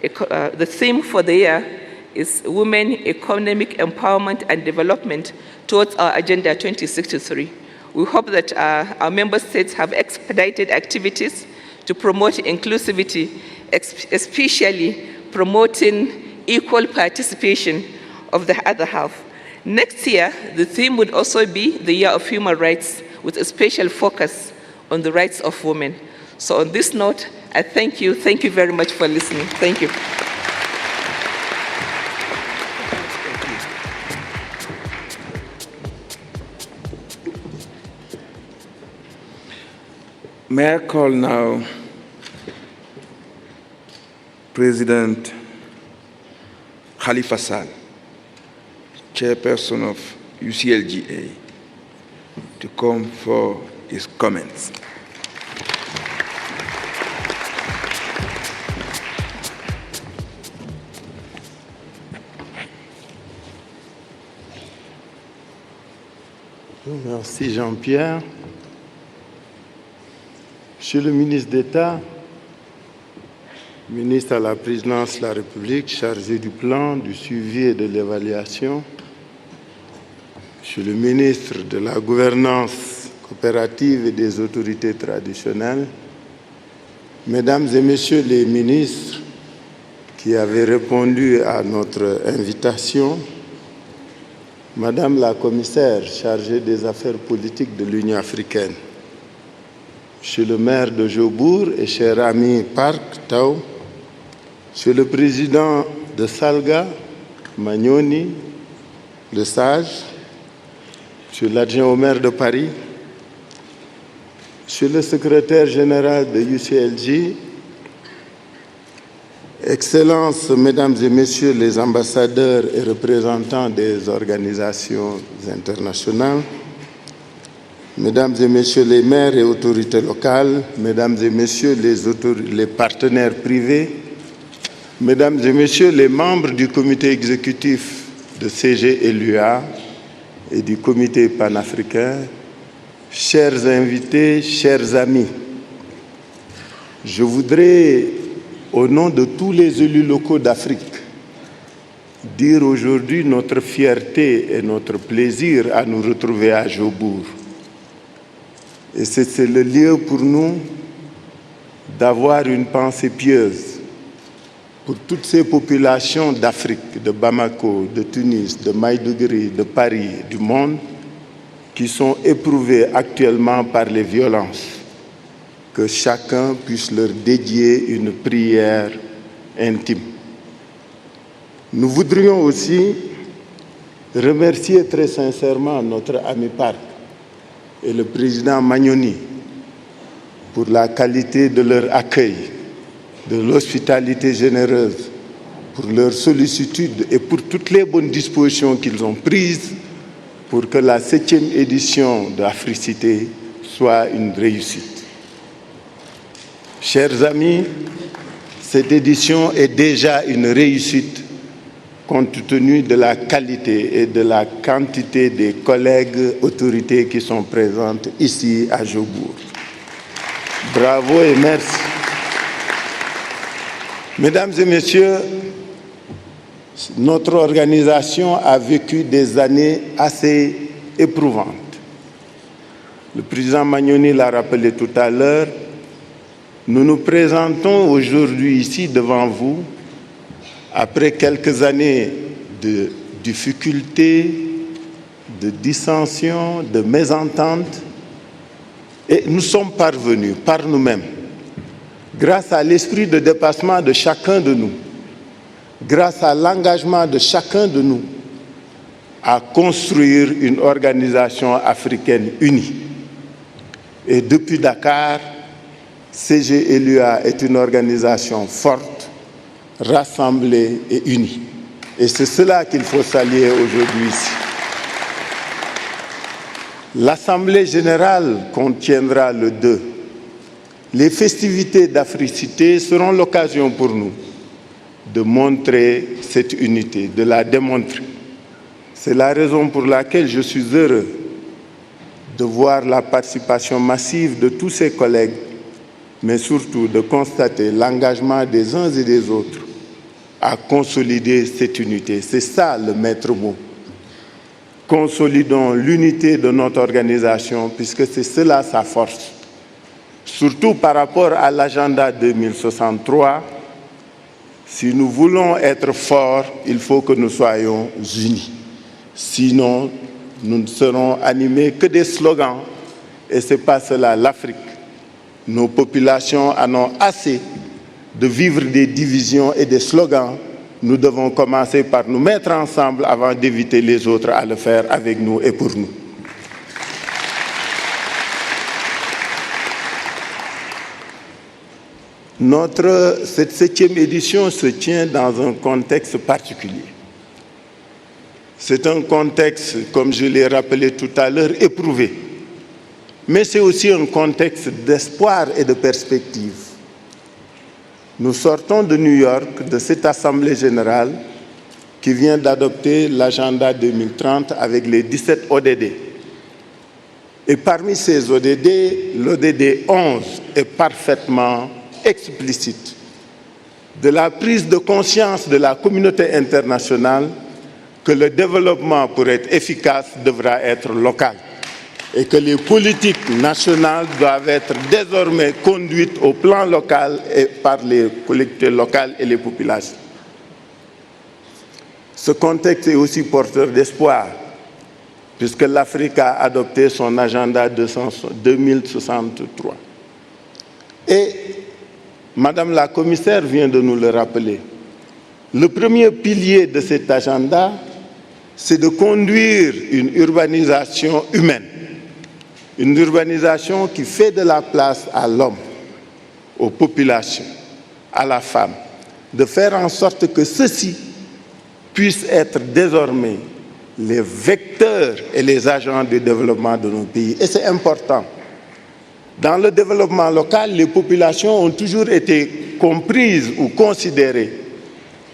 The theme for the year is Women, Economic Empowerment and Development towards our Agenda 2063. We hope that our member states have expedited activities to promote inclusivity, especially promoting equal participation of the other half. Next year, the theme would also be the Year of Human Rights, with a special focus on the rights of women. So on this note, I thank you. Thank you very much for listening. Thank you. May I call now President Khalifa Sall, chairperson of UCLGA, to come for his comments. Merci Jean-Pierre. Monsieur le ministre d'État, ministre à la présidence de la République, chargé du plan, du suivi et de l'évaluation, Monsieur le ministre de la gouvernance coopérative et des autorités traditionnelles, Mesdames et Messieurs les ministres qui avaient répondu à notre invitation, Madame la commissaire chargée des affaires politiques de l'Union africaine, Monsieur le maire de Jobourg et cher ami Park Tao, Monsieur le président de Salga, Magnoni, le Sage, Monsieur l'adjoint au maire de Paris, Monsieur le secrétaire général de UCLG, Excellences, Mesdames et Messieurs les ambassadeurs et représentants des organisations internationales, Mesdames et Messieurs les maires et autorités locales, Mesdames et Messieurs les partenaires privés, Mesdames et Messieurs les membres du comité exécutif de CG et l'UA et du comité panafricain, chers invités, chers amis, Je voudrais, au nom de tous les élus locaux d'Afrique, dire aujourd'hui notre fierté et notre plaisir à nous retrouver à Johannesburg. Et c'est le lieu pour nous d'avoir une pensée pieuse pour toutes ces populations d'Afrique, de Bamako, de Tunis, de Maïdougueri, de Paris, du monde, qui sont éprouvées actuellement par les violences. Que chacun puisse leur dédier une prière intime. Nous voudrions aussi remercier très sincèrement notre ami Park et le président Magnoni pour la qualité de leur accueil, de l'hospitalité généreuse, pour leur sollicitude et pour toutes les bonnes dispositions qu'ils ont prises pour que la 7e édition de Africités soit une réussite. Chers amis, cette édition est déjà une réussite compte tenu de la qualité et de la quantité des collègues autorités qui sont présentes ici à Johannesburg. Bravo et merci. Mesdames et messieurs, notre organisation a vécu des années assez éprouvantes. Le président Magnoni l'a rappelé tout à l'heure. Nous nous présentons aujourd'hui ici devant vous après quelques années de difficultés, de dissensions, de mésententes, et nous sommes parvenus par nous-mêmes, grâce à l'esprit de dépassement de chacun de nous, grâce à l'engagement de chacun de nous, à construire une organisation africaine unie. Et depuis Dakar, CGLUA est une organisation forte, rassemblée et unie. Et c'est cela qu'il faut saluer aujourd'hui ici. L'Assemblée générale contiendra le 2. Les festivités d'Africités seront l'occasion pour nous de montrer cette unité, de la démontrer. C'est la raison pour laquelle je suis heureux de voir la participation massive de tous ces collègues, mais surtout de constater l'engagement des uns et des autres à consolider cette unité. C'est ça le maître mot. Consolidons l'unité de notre organisation, puisque c'est cela sa force. Surtout par rapport à l'agenda 2063, si nous voulons être forts, il faut que nous soyons unis. Sinon, nous ne serons animés que des slogans, et ce n'est pas cela l'Afrique. Nos populations en ont assez de vivre des divisions et des slogans. Nous devons commencer par nous mettre ensemble avant d'éviter les autres à le faire avec nous et pour nous. Cette 7e édition se tient dans un contexte particulier. C'est un contexte, comme je l'ai rappelé tout à l'heure, éprouvé. Mais c'est aussi un contexte d'espoir et de perspective. Nous sortons de New York, de cette Assemblée générale qui vient d'adopter l'agenda 2030 avec les 17 ODD. Et parmi ces ODD, l'ODD 11 est parfaitement explicite de la prise de conscience de la communauté internationale que le développement, pour être efficace, devra être local et que les politiques nationales doivent être désormais conduites au plan local et par les collectivités locales et les populations. Ce contexte est aussi porteur d'espoir, puisque l'Afrique a adopté son agenda 2063. Et Madame la commissaire vient de nous le rappeler. Le premier pilier de cet agenda, c'est de conduire une urbanisation humaine. Une urbanisation qui fait de la place à l'homme, aux populations, à la femme. De faire en sorte que ceux-ci puissent être désormais les vecteurs et les agents de développement de nos pays. Et c'est important. Dans le développement local, les populations ont toujours été comprises ou considérées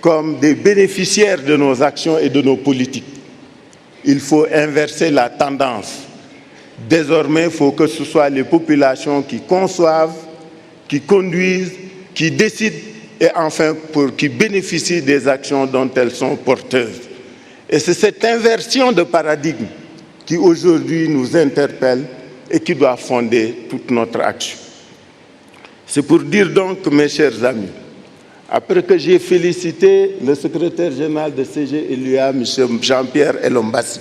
comme des bénéficiaires de nos actions et de nos politiques. Il faut inverser la tendance. Désormais, il faut que ce soit les populations qui conçoivent, qui conduisent, qui décident et enfin qui bénéficient des actions dont elles sont porteuses. Et c'est cette inversion de paradigme qui aujourd'hui nous interpelle et qui doit fonder toute notre action. C'est pour dire donc, mes chers amis, après que j'ai félicité le secrétaire général de CGLUA, M. Jean-Pierre Elombassi,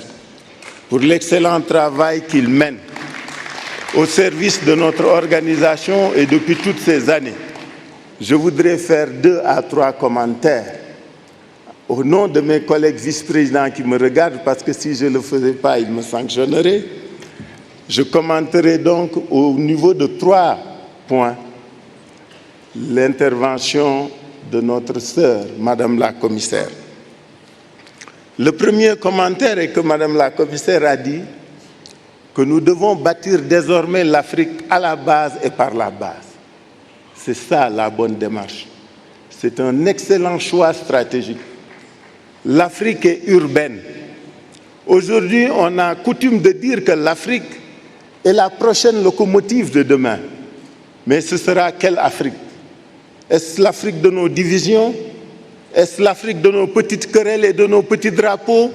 pour l'excellent travail qu'il mène au service de notre organisation et depuis toutes ces années, je voudrais faire 2 à 3 commentaires au nom de mes collègues vice-présidents qui me regardent, parce que si je ne le faisais pas, ils me sanctionneraient. Je commenterai donc au niveau de 3 points l'intervention de notre sœur, Madame la commissaire. Le premier commentaire est que Madame la commissaire a dit que nous devons bâtir désormais l'Afrique à la base et par la base. C'est ça la bonne démarche. C'est un excellent choix stratégique. L'Afrique est urbaine. Aujourd'hui, on a coutume de dire que l'Afrique est la prochaine locomotive de demain. Mais ce sera quelle Afrique? Est-ce l'Afrique de nos divisions? Est-ce l'Afrique de nos petites querelles et de nos petits drapeaux?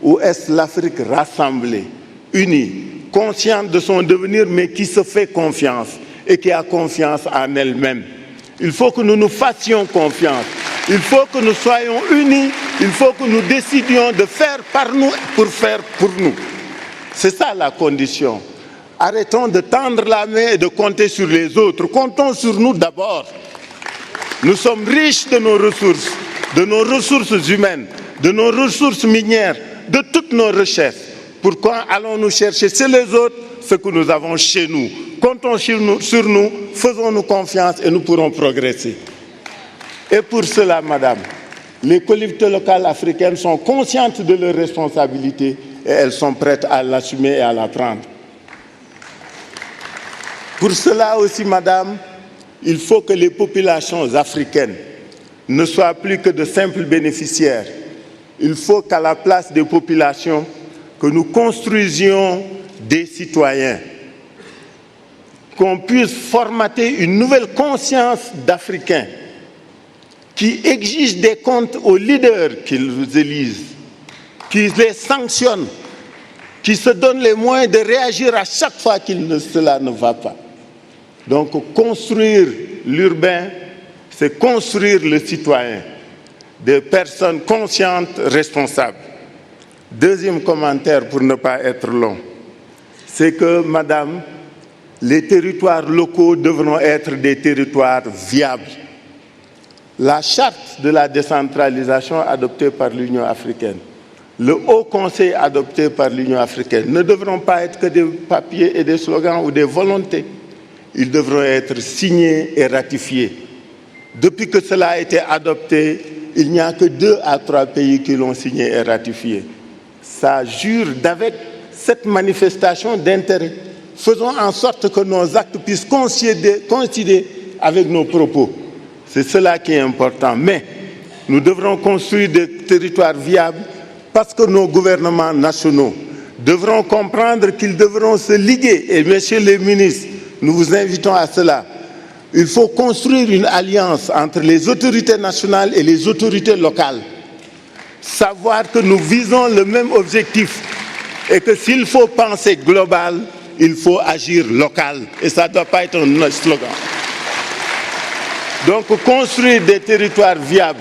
Ou est-ce l'Afrique rassemblée, unie, consciente de son devenir, mais qui se fait confiance et qui a confiance en elle-même? Il faut que nous nous fassions confiance. Il faut que nous soyons unis. Il faut que nous décidions de faire par nous pour faire pour nous. C'est ça la condition. Arrêtons de tendre la main et de compter sur les autres. Comptons sur nous d'abord. Nous sommes riches de nos ressources humaines, de nos ressources minières, de toutes nos recherches. Pourquoi allons-nous chercher chez les autres ce que nous avons chez nous? Comptons sur nous, faisons-nous confiance et nous pourrons progresser. Et pour cela, madame, les collectivités locales africaines sont conscientes de leurs responsabilités et elles sont prêtes à l'assumer et à la prendre. Pour cela aussi, madame, il faut que les populations africaines ne soient plus que de simples bénéficiaires. Il faut qu'à la place des populations, que nous construisions des citoyens, qu'on puisse formater une nouvelle conscience d'Africains qui exige des comptes aux leaders qu'ils élisent, qui les sanctionnent, qui se donnent les moyens de réagir à chaque fois que cela ne va pas. Donc construire l'urbain, c'est construire le citoyen, des personnes conscientes, responsables. Deuxième commentaire pour ne pas être long, c'est que, madame, les territoires locaux devront être des territoires viables. La charte de la décentralisation adoptée par l'Union africaine, le Haut Conseil adopté par l'Union africaine ne devront pas être que des papiers et des slogans ou des volontés. Ils devront être signés et ratifiés. Depuis que cela a été adopté, il n'y a que 2 à 3 pays qui l'ont signé et ratifié. Ça jure d'avec cette manifestation d'intérêt. Faisons en sorte que nos actes puissent coïncider avec nos propos. C'est cela qui est important. Mais nous devrons construire des territoires viables parce que nos gouvernements nationaux devront comprendre qu'ils devront se liguer. Et messieurs les ministres, nous vous invitons à cela. Il faut construire une alliance entre les autorités nationales et les autorités locales. Savoir que nous visons le même objectif et que s'il faut penser global, il faut agir local. Et ça ne doit pas être un slogan. Donc construire des territoires viables,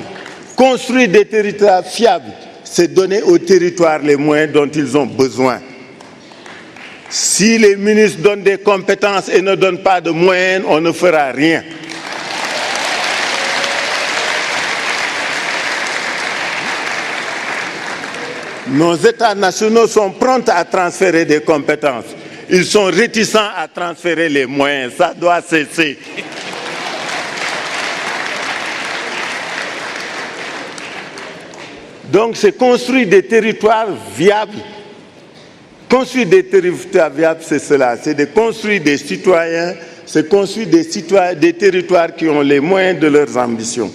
construire des territoires fiables, c'est donner aux territoires les moyens dont ils ont besoin. Si les ministres donnent des compétences et ne donnent pas de moyens, on ne fera rien. Nos États nationaux sont prompts à transférer des compétences. Ils sont réticents à transférer les moyens. Ça doit cesser. Donc c'est construire des territoires viables. Construire des territoires viables, c'est cela. C'est de construire des citoyens, c'est construire des territoires qui ont les moyens de leurs ambitions.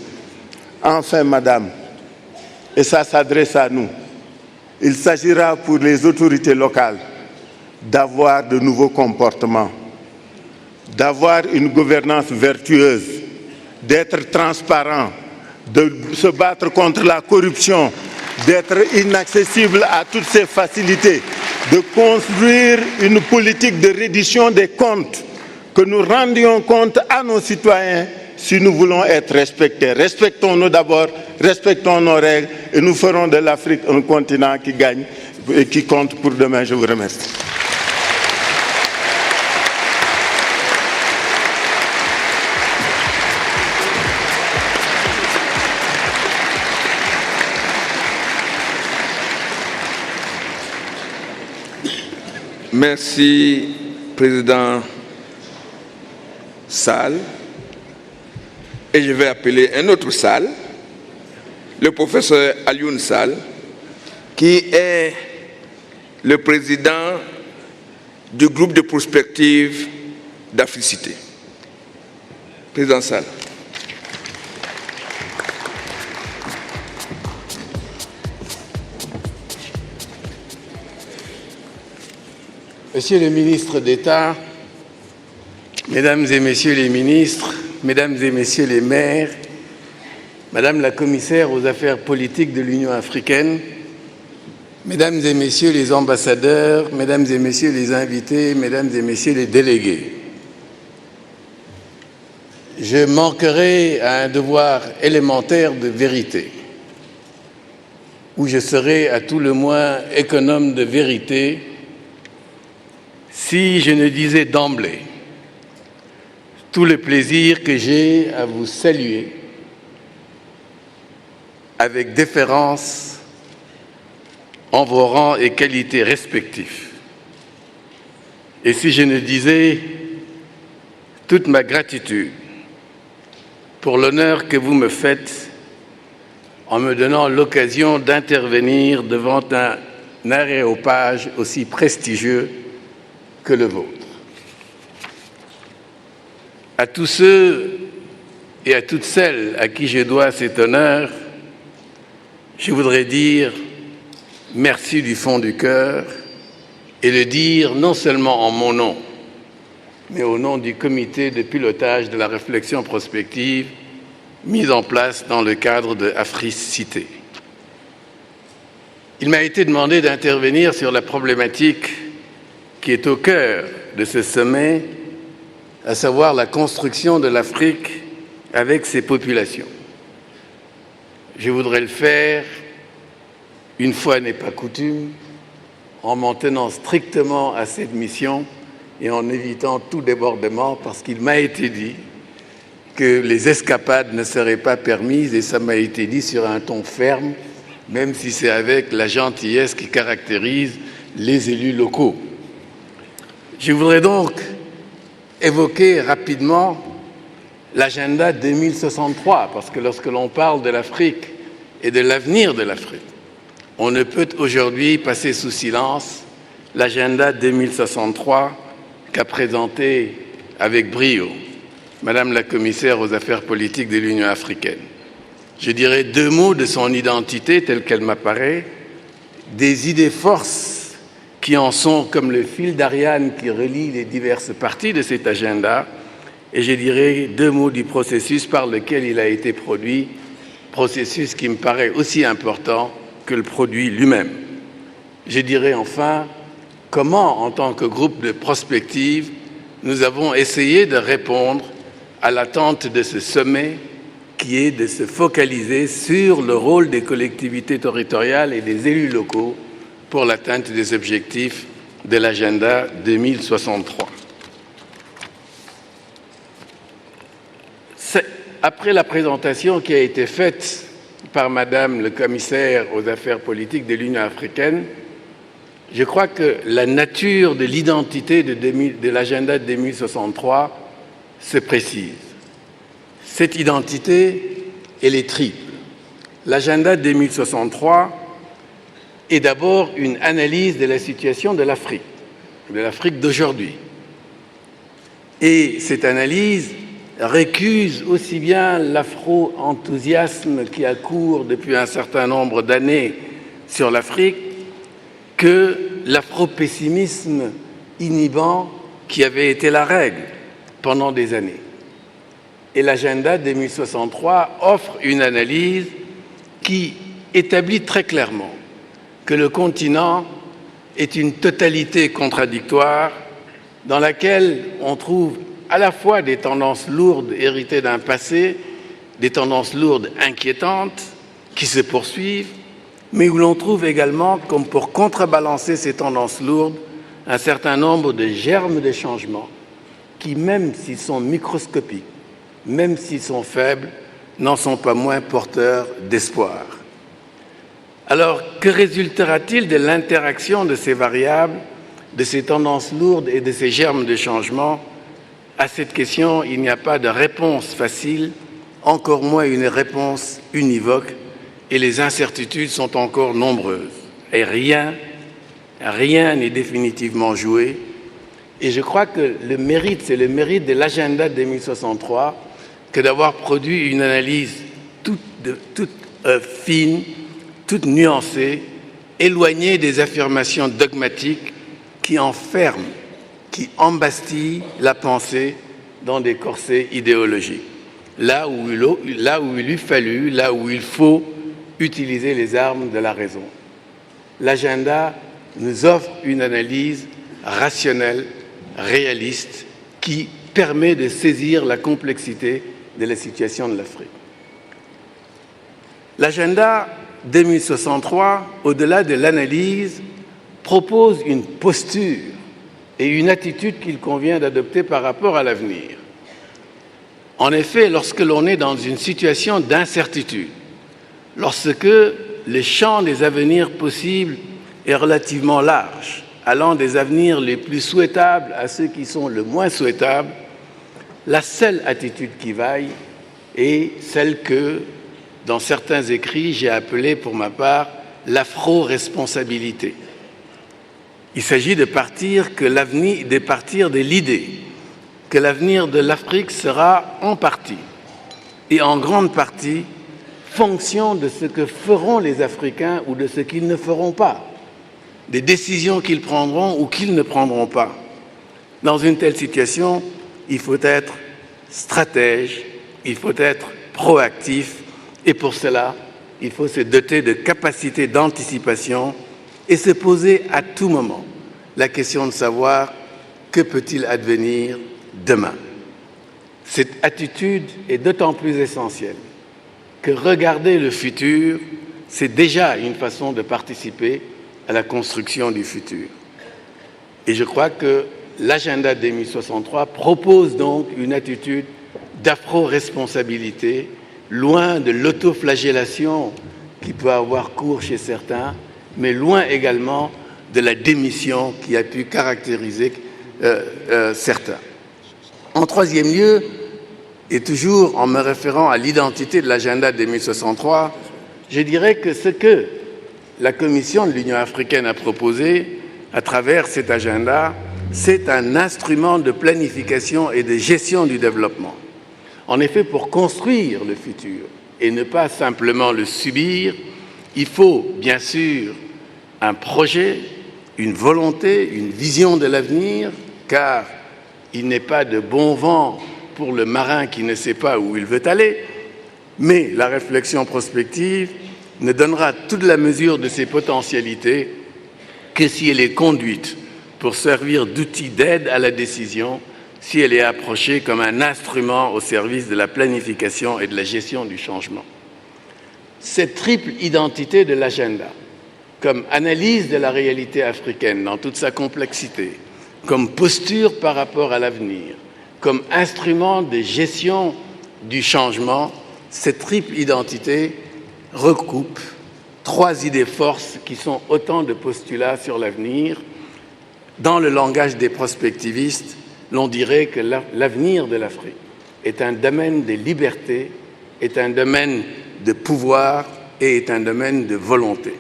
Enfin, madame, et ça s'adresse à nous, il s'agira pour les autorités locales d'avoir de nouveaux comportements. d'avoir une gouvernance vertueuse, d'être transparent, de se battre contre la corruption, d'être inaccessible à toutes ces facilités, de construire une politique de reddition des comptes, que nous rendions compte à nos citoyens si nous voulons être respectés. Respectons-nous d'abord, respectons nos règles et nous ferons de l'Afrique un continent qui gagne et qui compte pour demain. Je vous remercie. Merci, Président Sall. Et je vais appeler un autre Sall, le professeur Alioune Sall, qui est le président du groupe de prospective d'Africités. Président Sall. Monsieur le ministre d'État, Mesdames et Messieurs les ministres, Mesdames et Messieurs les maires, Madame la commissaire aux affaires politiques de l'Union africaine, Mesdames et Messieurs les ambassadeurs, Mesdames et Messieurs les invités, Mesdames et Messieurs les délégués, je manquerai à un devoir élémentaire de vérité, ou je serai à tout le moins économe de vérité, si je ne disais d'emblée tout le plaisir que j'ai à vous saluer avec déférence en vos rangs et qualités respectifs. Et si je ne disais toute ma gratitude pour l'honneur que vous me faites en me donnant l'occasion d'intervenir devant un aréopage aussi prestigieux que le vôtre. À tous ceux et à toutes celles à qui je dois cet honneur, je voudrais dire merci du fond du cœur et le dire non seulement en mon nom, mais au nom du comité de pilotage de la réflexion prospective mise en place dans le cadre de Africités. Il m'a été demandé d'intervenir sur la problématique qui est au cœur de ce sommet, à savoir la construction de l'Afrique avec ses populations. Je voudrais le faire, une fois n'est pas coutume, en m'en tenant strictement à cette mission et en évitant tout débordement, parce qu'il m'a été dit que les escapades ne seraient pas permises, et ça m'a été dit sur un ton ferme, même si c'est avec la gentillesse qui caractérise les élus locaux. Je voudrais donc évoquer rapidement l'agenda 2063, parce que lorsque l'on parle de l'Afrique et de l'avenir de l'Afrique, on ne peut aujourd'hui passer sous silence l'agenda 2063 qu'a présenté avec brio Madame la commissaire aux affaires politiques de l'Union africaine. Je dirais deux mots de son identité telle qu'elle m'apparaît, des idées forces qui en sont comme le fil d'Ariane qui relie les diverses parties de cet agenda, et je dirais deux mots du processus par lequel il a été produit, processus qui me paraît aussi important que le produit lui-même. Je dirais enfin comment, en tant que groupe de prospective, nous avons essayé de répondre à l'attente de ce sommet qui est de se focaliser sur le rôle des collectivités territoriales et des élus locaux pour l'atteinte des objectifs de l'agenda 2063. Après la présentation qui a été faite par Madame le commissaire aux affaires politiques de l'Union africaine, je crois que la nature de l'identité de l'agenda 2063 se précise. Cette identité, elle est triple. L'agenda 2063 est d'abord une analyse de la situation de l'Afrique d'aujourd'hui. Et cette analyse récuse aussi bien l'afro-enthousiasme qui accourt depuis un certain nombre d'années sur l'Afrique que l'afro-pessimisme inhibant qui avait été la règle pendant des années. Et l'agenda 2063 offre une analyse qui établit très clairement que le continent est une totalité contradictoire dans laquelle on trouve à la fois des tendances lourdes héritées d'un passé, des tendances lourdes inquiétantes qui se poursuivent, mais où l'on trouve également, comme pour contrebalancer ces tendances lourdes, un certain nombre de germes de changement qui, même s'ils sont microscopiques, même s'ils sont faibles, n'en sont pas moins porteurs d'espoir. Alors, que résultera-t-il de l'interaction de ces variables, de ces tendances lourdes et de ces germes de changement? À cette question, il n'y a pas de réponse facile, encore moins une réponse univoque, et les incertitudes sont encore nombreuses. Et rien n'est définitivement joué. Et je crois que c'est le mérite de l'agenda 2063 que d'avoir produit une analyse toute fine, toute nuancée, éloignée des affirmations dogmatiques qui enferment, qui embastillent la pensée dans des corsets idéologiques. Là où il faut utiliser les armes de la raison. L'agenda nous offre une analyse rationnelle, réaliste, qui permet de saisir la complexité de la situation de l'Afrique. L'agenda 2063, au-delà de l'analyse, propose une posture et une attitude qu'il convient d'adopter par rapport à l'avenir. En effet, lorsque l'on est dans une situation d'incertitude, lorsque le champ des avenirs possibles est relativement large, allant des avenirs les plus souhaitables à ceux qui sont le moins souhaitables, la seule attitude qui vaille est celle que, dans certains écrits, j'ai appelée pour ma part l'afro-responsabilité. Il s'agit de partir de l'idée que l'avenir de l'Afrique sera en partie et en grande partie fonction de ce que feront les Africains ou de ce qu'ils ne feront pas, des décisions qu'ils prendront ou qu'ils ne prendront pas. Dans une telle situation, il faut être stratège, il faut être proactif, et pour cela, il faut se doter de capacités d'anticipation et se poser à tout moment la question de savoir que peut-il advenir demain. Cette attitude est d'autant plus essentielle que regarder le futur, c'est déjà une façon de participer à la construction du futur. Et je crois que l'agenda 2063 propose donc une attitude d'afro-responsabilité, loin de l'autoflagellation qui peut avoir cours chez certains, mais loin également de la démission qui a pu caractériser certains. En troisième lieu, et toujours en me référant à l'identité de l'agenda 2063, je dirais que ce que la Commission de l'Union africaine a proposé à travers cet agenda, c'est un instrument de planification et de gestion du développement. En effet, pour construire le futur et ne pas simplement le subir, il faut bien sûr un projet, une volonté, une vision de l'avenir, car il n'est pas de bon vent pour le marin qui ne sait pas où il veut aller, mais la réflexion prospective ne donnera toute la mesure de ses potentialités que si elle est conduite pour servir d'outil d'aide à la décision, si elle est approchée comme un instrument au service de la planification et de la gestion du changement. Cette triple identité de l'agenda, comme analyse de la réalité africaine dans toute sa complexité, comme posture par rapport à l'avenir, comme instrument de gestion du changement, cette triple identité recoupe trois idées forces qui sont autant de postulats sur l'avenir. Dans le langage des prospectivistes, l'on dirait que l'avenir de l'Afrique est un domaine de liberté, est un domaine de pouvoir et est un domaine de volonté.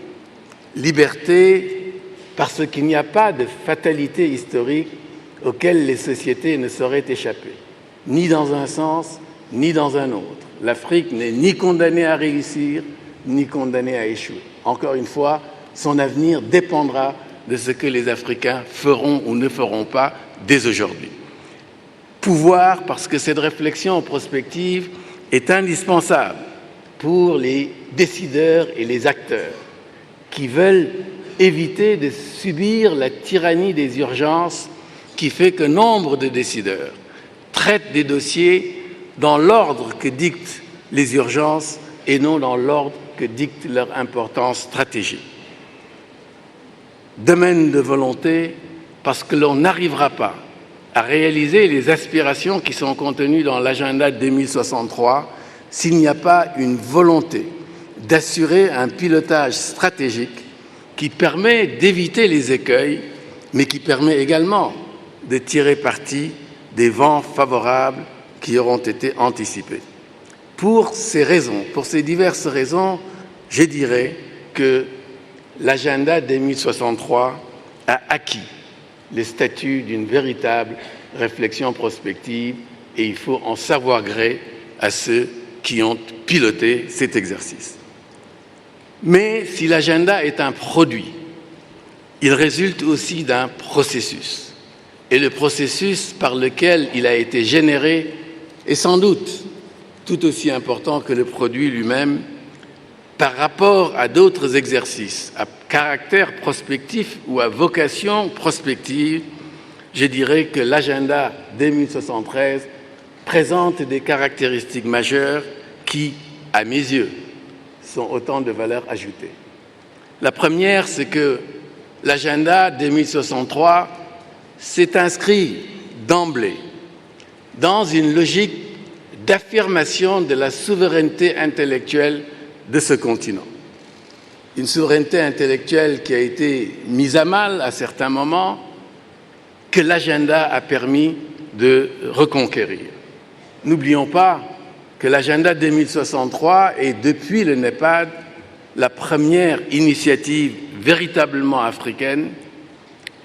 Liberté parce qu'il n'y a pas de fatalité historique auquel les sociétés ne sauraient échapper, ni dans un sens, ni dans un autre. L'Afrique n'est ni condamnée à réussir, ni condamnée à échouer. Encore une fois, son avenir dépendra de ce que les Africains feront ou ne feront pas dès aujourd'hui. pouvoir, parce que cette réflexion prospective est indispensable pour les décideurs et les acteurs qui veulent éviter de subir la tyrannie des urgences qui fait que nombre de décideurs traitent des dossiers dans l'ordre que dictent les urgences et non dans l'ordre que dicte leur importance stratégique. Domaine de volonté, parce que l'on n'arrivera pas à réaliser les aspirations qui sont contenues dans l'agenda 2063 s'il n'y a pas une volonté d'assurer un pilotage stratégique qui permet d'éviter les écueils, mais qui permet également de tirer parti des vents favorables qui auront été anticipés. Pour ces raisons, pour ces diverses raisons, je dirais que l'agenda 2063 a acquis le statut d'une véritable réflexion prospective et il faut en savoir gré à ceux qui ont piloté cet exercice. Mais si l'agenda est un produit, il résulte aussi d'un processus. Et le processus par lequel il a été généré est sans doute tout aussi important que le produit lui-même par rapport à d'autres exercices à caractère prospectif ou à vocation prospective. Je dirais que l'agenda 2073 présente des caractéristiques majeures qui, à mes yeux, sont autant de valeurs ajoutées. La première, c'est que l'agenda 2063 s'est inscrit d'emblée dans une logique d'affirmation de la souveraineté intellectuelle de ce continent. Une souveraineté intellectuelle qui a été mise à mal à certains moments, que l'agenda a permis de reconquérir. N'oublions pas que l'agenda 2063 est, depuis le NEPAD, la première initiative véritablement africaine,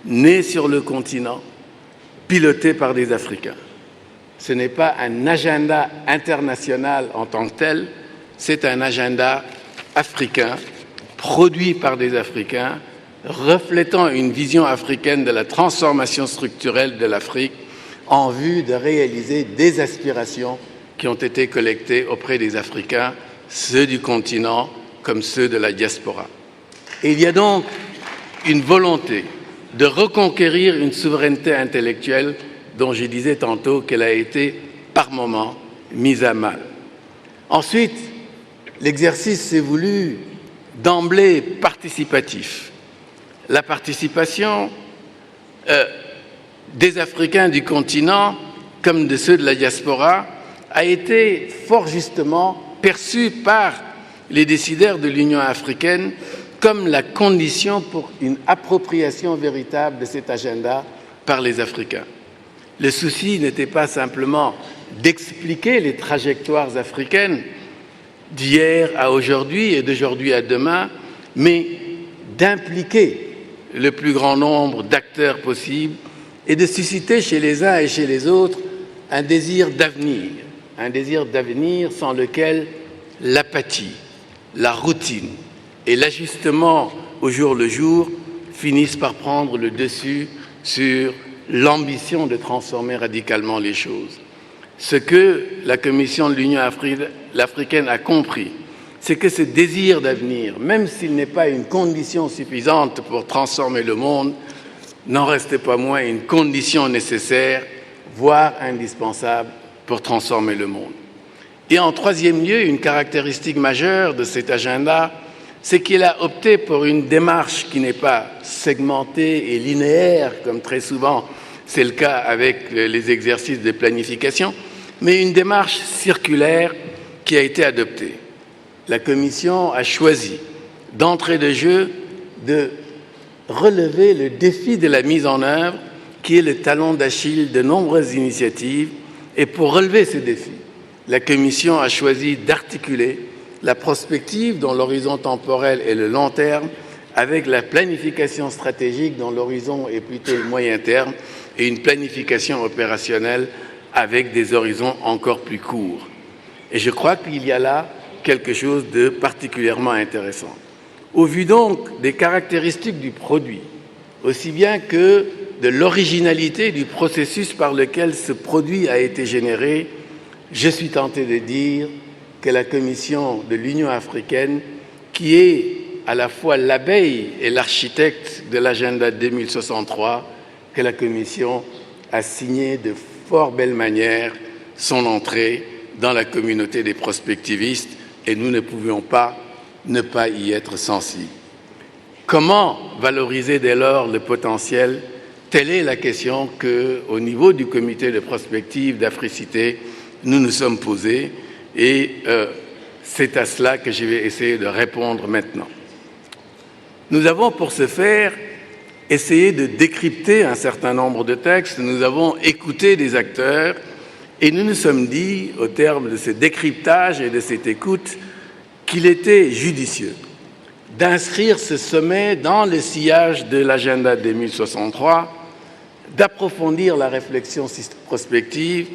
née sur le continent, pilotée par des Africains. Ce n'est pas un agenda international en tant que tel, c'est un agenda africain, produit par des Africains, reflétant une vision africaine de la transformation structurelle de l'Afrique en vue de réaliser des aspirations qui ont été collectées auprès des Africains, ceux du continent comme ceux de la diaspora. Et il y a donc une volonté de reconquérir une souveraineté intellectuelle dont je disais tantôt qu'elle a été par moments mise à mal. Ensuite, l'exercice s'est voulu d'emblée participatif. La participation des Africains du continent, comme de ceux de la diaspora, a été fort justement perçue par les décideurs de l'Union africaine comme la condition pour une appropriation véritable de cet agenda par les Africains. Le souci n'était pas simplement d'expliquer les trajectoires africaines d'hier à aujourd'hui et d'aujourd'hui à demain, mais d'impliquer le plus grand nombre d'acteurs possible et de susciter chez les uns et chez les autres un désir d'avenir sans lequel l'apathie, la routine et l'ajustement au jour le jour finissent par prendre le dessus sur l'ambition de transformer radicalement les choses. Ce que la Commission de l'Union africaine a compris, c'est que ce désir d'avenir, même s'il n'est pas une condition suffisante pour transformer le monde, n'en restait pas moins une condition nécessaire, voire indispensable pour transformer le monde. Et en troisième lieu, une caractéristique majeure de cet agenda, c'est qu'il a opté pour une démarche qui n'est pas segmentée et linéaire, comme très souvent c'est le cas avec les exercices de planification, mais une démarche circulaire qui a été adoptée. La Commission a choisi d'entrée de jeu de relever le défi de la mise en œuvre, qui est le talon d'Achille de nombreuses initiatives. Et pour relever ce défi, la Commission a choisi d'articuler la prospective dont l'horizon temporel est le long terme avec la planification stratégique dont l'horizon est plutôt le moyen terme et une planification opérationnelle avec des horizons encore plus courts. Et je crois qu'il y a là quelque chose de particulièrement intéressant. Au vu donc des caractéristiques du produit, aussi bien que de l'originalité du processus par lequel ce produit a été généré, je suis tenté de dire que la Commission de l'Union africaine, qui est à la fois l'abeille et l'architecte de l'agenda 2063, que la Commission a signé de fort belle manière son entrée dans la communauté des prospectivistes et nous ne pouvions pas ne pas y être sensibles. Comment valoriser dès lors le potentiel? Telle est la question qu'au niveau du comité de prospective d'Africité, nous nous sommes posés et c'est à cela que je vais essayer de répondre maintenant. Nous avons pour ce faire essayé de décrypter un certain nombre de textes, nous avons écouté des acteurs et nous nous sommes dit, au terme de ce décryptage et de cette écoute, qu'il était judicieux d'inscrire ce sommet dans le sillage de l'agenda 2063, d'approfondir la réflexion prospective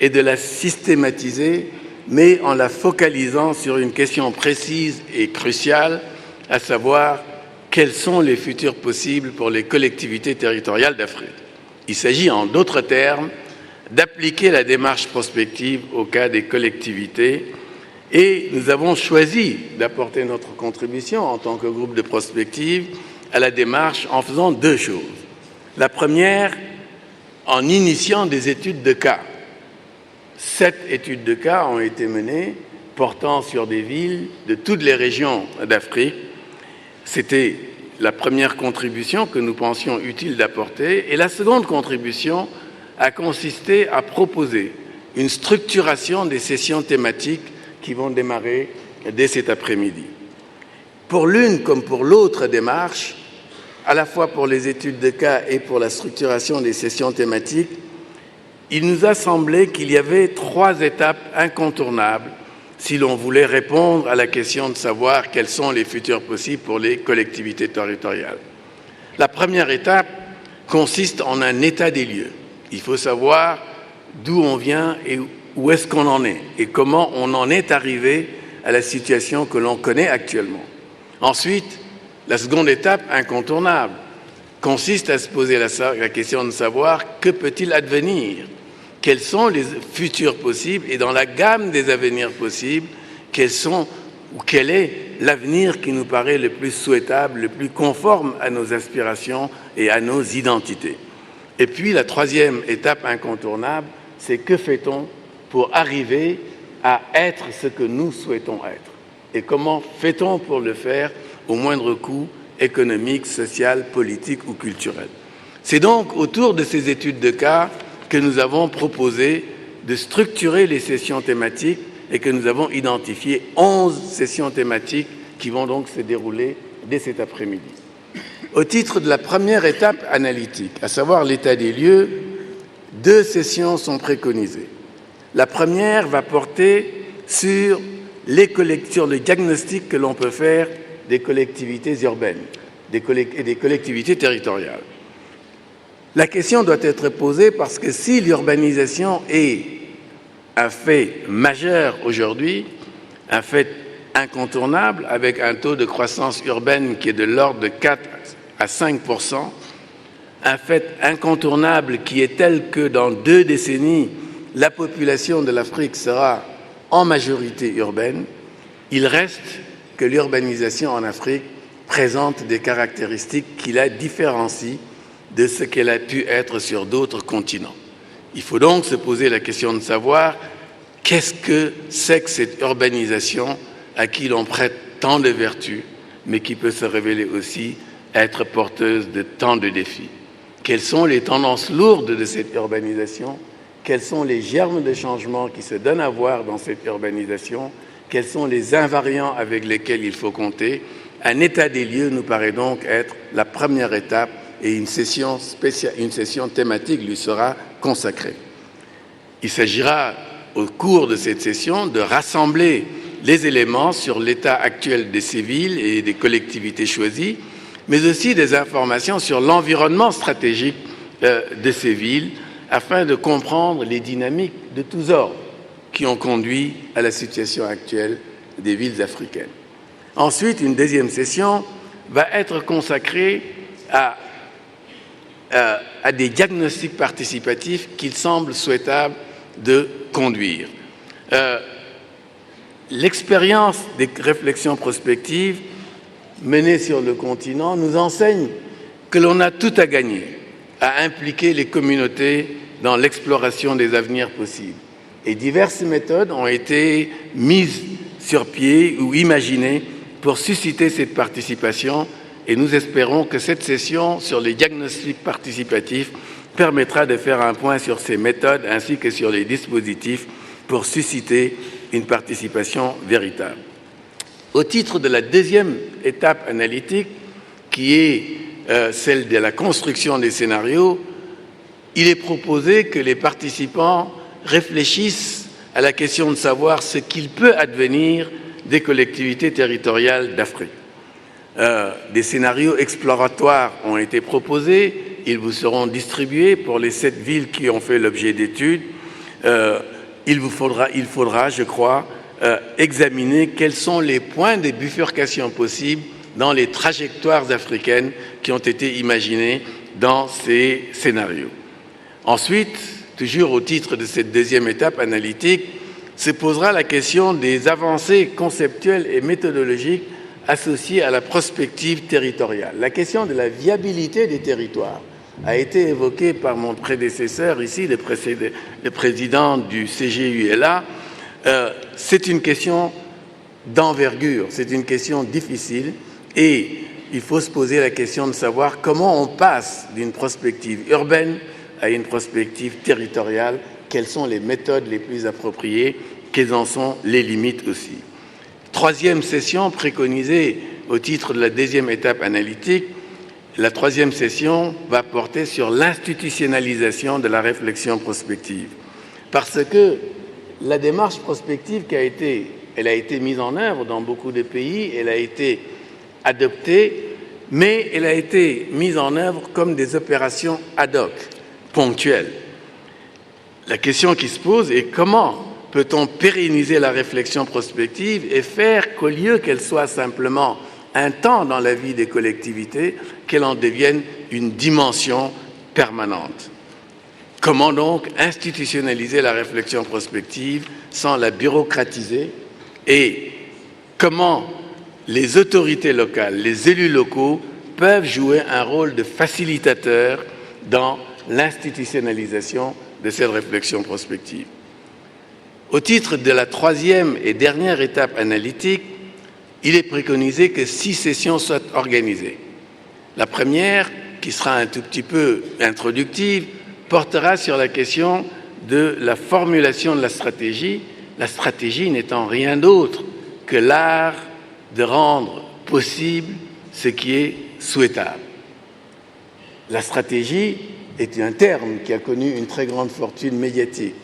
et de la systématiser, mais en la focalisant sur une question précise et cruciale, à savoir quels sont les futurs possibles pour les collectivités territoriales d'Afrique. Il s'agit en d'autres termes d'appliquer la démarche prospective au cas des collectivités et nous avons choisi d'apporter notre contribution en tant que groupe de prospective à la démarche en faisant deux choses. La première, en initiant des études de cas. 7 études de cas ont été menées portant sur des villes de toutes les régions d'Afrique. C'était la première contribution que nous pensions utile d'apporter. Et la seconde contribution a consisté à proposer une structuration des sessions thématiques qui vont démarrer dès cet après-midi. Pour l'une comme pour l'autre démarche, à la fois pour les études de cas et pour la structuration des sessions thématiques, il nous a semblé qu'il y avait 3 étapes incontournables si l'on voulait répondre à la question de savoir quels sont les futurs possibles pour les collectivités territoriales. La première étape consiste en un état des lieux. Il faut savoir d'où on vient et où est-ce qu'on en est et comment on en est arrivé à la situation que l'on connaît actuellement. Ensuite, la seconde étape incontournable consiste à se poser la question de savoir que peut-il advenir, quels sont les futurs possibles et dans la gamme des avenirs possibles, quel est l'avenir qui nous paraît le plus souhaitable, le plus conforme à nos aspirations et à nos identités. Et puis la troisième étape incontournable, c'est que fait-on pour arriver à être ce que nous souhaitons être? Et comment fait-on pour le faire au moindre coût économique, social, politique ou culturel? C'est donc autour de ces études de cas que nous avons proposé de structurer les sessions thématiques et que nous avons identifié 11 sessions thématiques qui vont donc se dérouler dès cet après-midi. Au titre de la première étape analytique, à savoir l'état des lieux, 2 sessions sont préconisées. La première va porter sur le diagnostic que l'on peut faire des collectivités urbaines et des collectivités territoriales. La question doit être posée parce que si l'urbanisation est un fait majeur aujourd'hui, un fait incontournable, avec un taux de croissance urbaine qui est de l'ordre de 4 à 5%, un fait incontournable qui est tel que dans 2 décennies, la population de l'Afrique sera en majorité urbaine, il reste que l'urbanisation en Afrique présente des caractéristiques qui la différencient de ce qu'elle a pu être sur d'autres continents. Il faut donc se poser la question de savoir qu'est-ce que c'est que cette urbanisation à qui l'on prête tant de vertus, mais qui peut se révéler aussi être porteuse de tant de défis. Quelles sont les tendances lourdes de cette urbanisation? Quels sont les germes de changement qui se donnent à voir dans cette urbanisation? Quels sont les invariants avec lesquels il faut compter? Un état des lieux nous paraît donc être la première étape et une session thématique lui sera consacrée. Il s'agira, au cours de cette session, de rassembler les éléments sur l'état actuel de ces villes et des collectivités choisies, mais aussi des informations sur l'environnement stratégique de ces villes, afin de comprendre les dynamiques de tous ordres qui ont conduit à la situation actuelle des villes africaines. Ensuite, une deuxième session va être consacrée à à des diagnostics participatifs qu'il semble souhaitable de conduire. L'expérience des réflexions prospectives menées sur le continent nous enseigne que l'on a tout à gagner à impliquer les communautés dans l'exploration des avenirs possibles. Et diverses méthodes ont été mises sur pied ou imaginées pour susciter cette participation, et nous espérons que cette session sur les diagnostics participatifs permettra de faire un point sur ces méthodes ainsi que sur les dispositifs pour susciter une participation véritable. Au titre de la deuxième étape analytique, qui est celle de la construction des scénarios, il est proposé que les participants réfléchissent à la question de savoir ce qu'il peut advenir des collectivités territoriales d'Afrique. Des scénarios exploratoires ont été proposés, ils vous seront distribués pour les 7 villes qui ont fait l'objet d'études. Il faudra, je crois, examiner quels sont les points de bifurcation possibles dans les trajectoires africaines qui ont été imaginées dans ces scénarios. Ensuite, toujours au titre de cette deuxième étape analytique, se posera la question des avancées conceptuelles et méthodologiques associées à la prospective territoriale. La question de la viabilité des territoires a été évoquée par mon prédécesseur ici, le président du CGULA. C'est une question d'envergure, c'est une question difficile et il faut se poser la question de savoir comment on passe d'une prospective urbaine à une prospective territoriale, quelles sont les méthodes les plus appropriées, quelles en sont les limites aussi. Troisième session préconisée au titre de la deuxième étape analytique, la troisième session va porter sur l'institutionnalisation de la réflexion prospective. Parce que la démarche prospective elle a été mise en œuvre dans beaucoup de pays, elle a été adoptée, mais elle a été mise en œuvre comme des opérations ad hoc, ponctuelles. La question qui se pose est comment peut-on pérenniser la réflexion prospective et faire qu'au lieu qu'elle soit simplement un temps dans la vie des collectivités, qu'elle en devienne une dimension permanente. Comment donc institutionnaliser la réflexion prospective sans la bureaucratiser et comment les autorités locales, les élus locaux peuvent jouer un rôle de facilitateur dans l'institutionnalisation de cette réflexion prospective. Au titre de la troisième et dernière étape analytique, il est préconisé que 6 sessions soient organisées. La première, qui sera un tout petit peu introductive, portera sur la question de la formulation de la stratégie n'étant rien d'autre que l'art de rendre possible ce qui est souhaitable. La stratégie est un terme qui a connu une très grande fortune médiatique,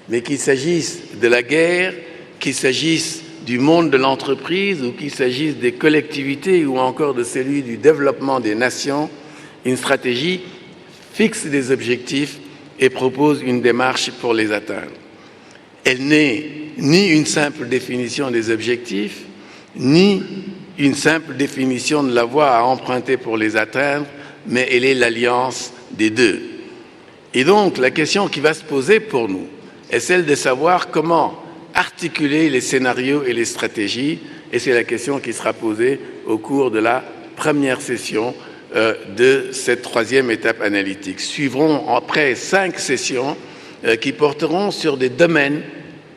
mais qu'il s'agisse de la guerre, qu'il s'agisse du monde de l'entreprise ou qu'il s'agisse des collectivités ou encore de celui du développement des nations, une stratégie fixe des objectifs et propose une démarche pour les atteindre. Elle n'est ni une simple définition des objectifs, ni une simple définition de la voie à emprunter pour les atteindre, mais elle est l'alliance des deux. Et donc, la question qui va se poser pour nous est celle de savoir comment articuler les scénarios et les stratégies, et c'est la question qui sera posée au cours de la première session de cette troisième étape analytique. Suivront après 5 sessions qui porteront sur des domaines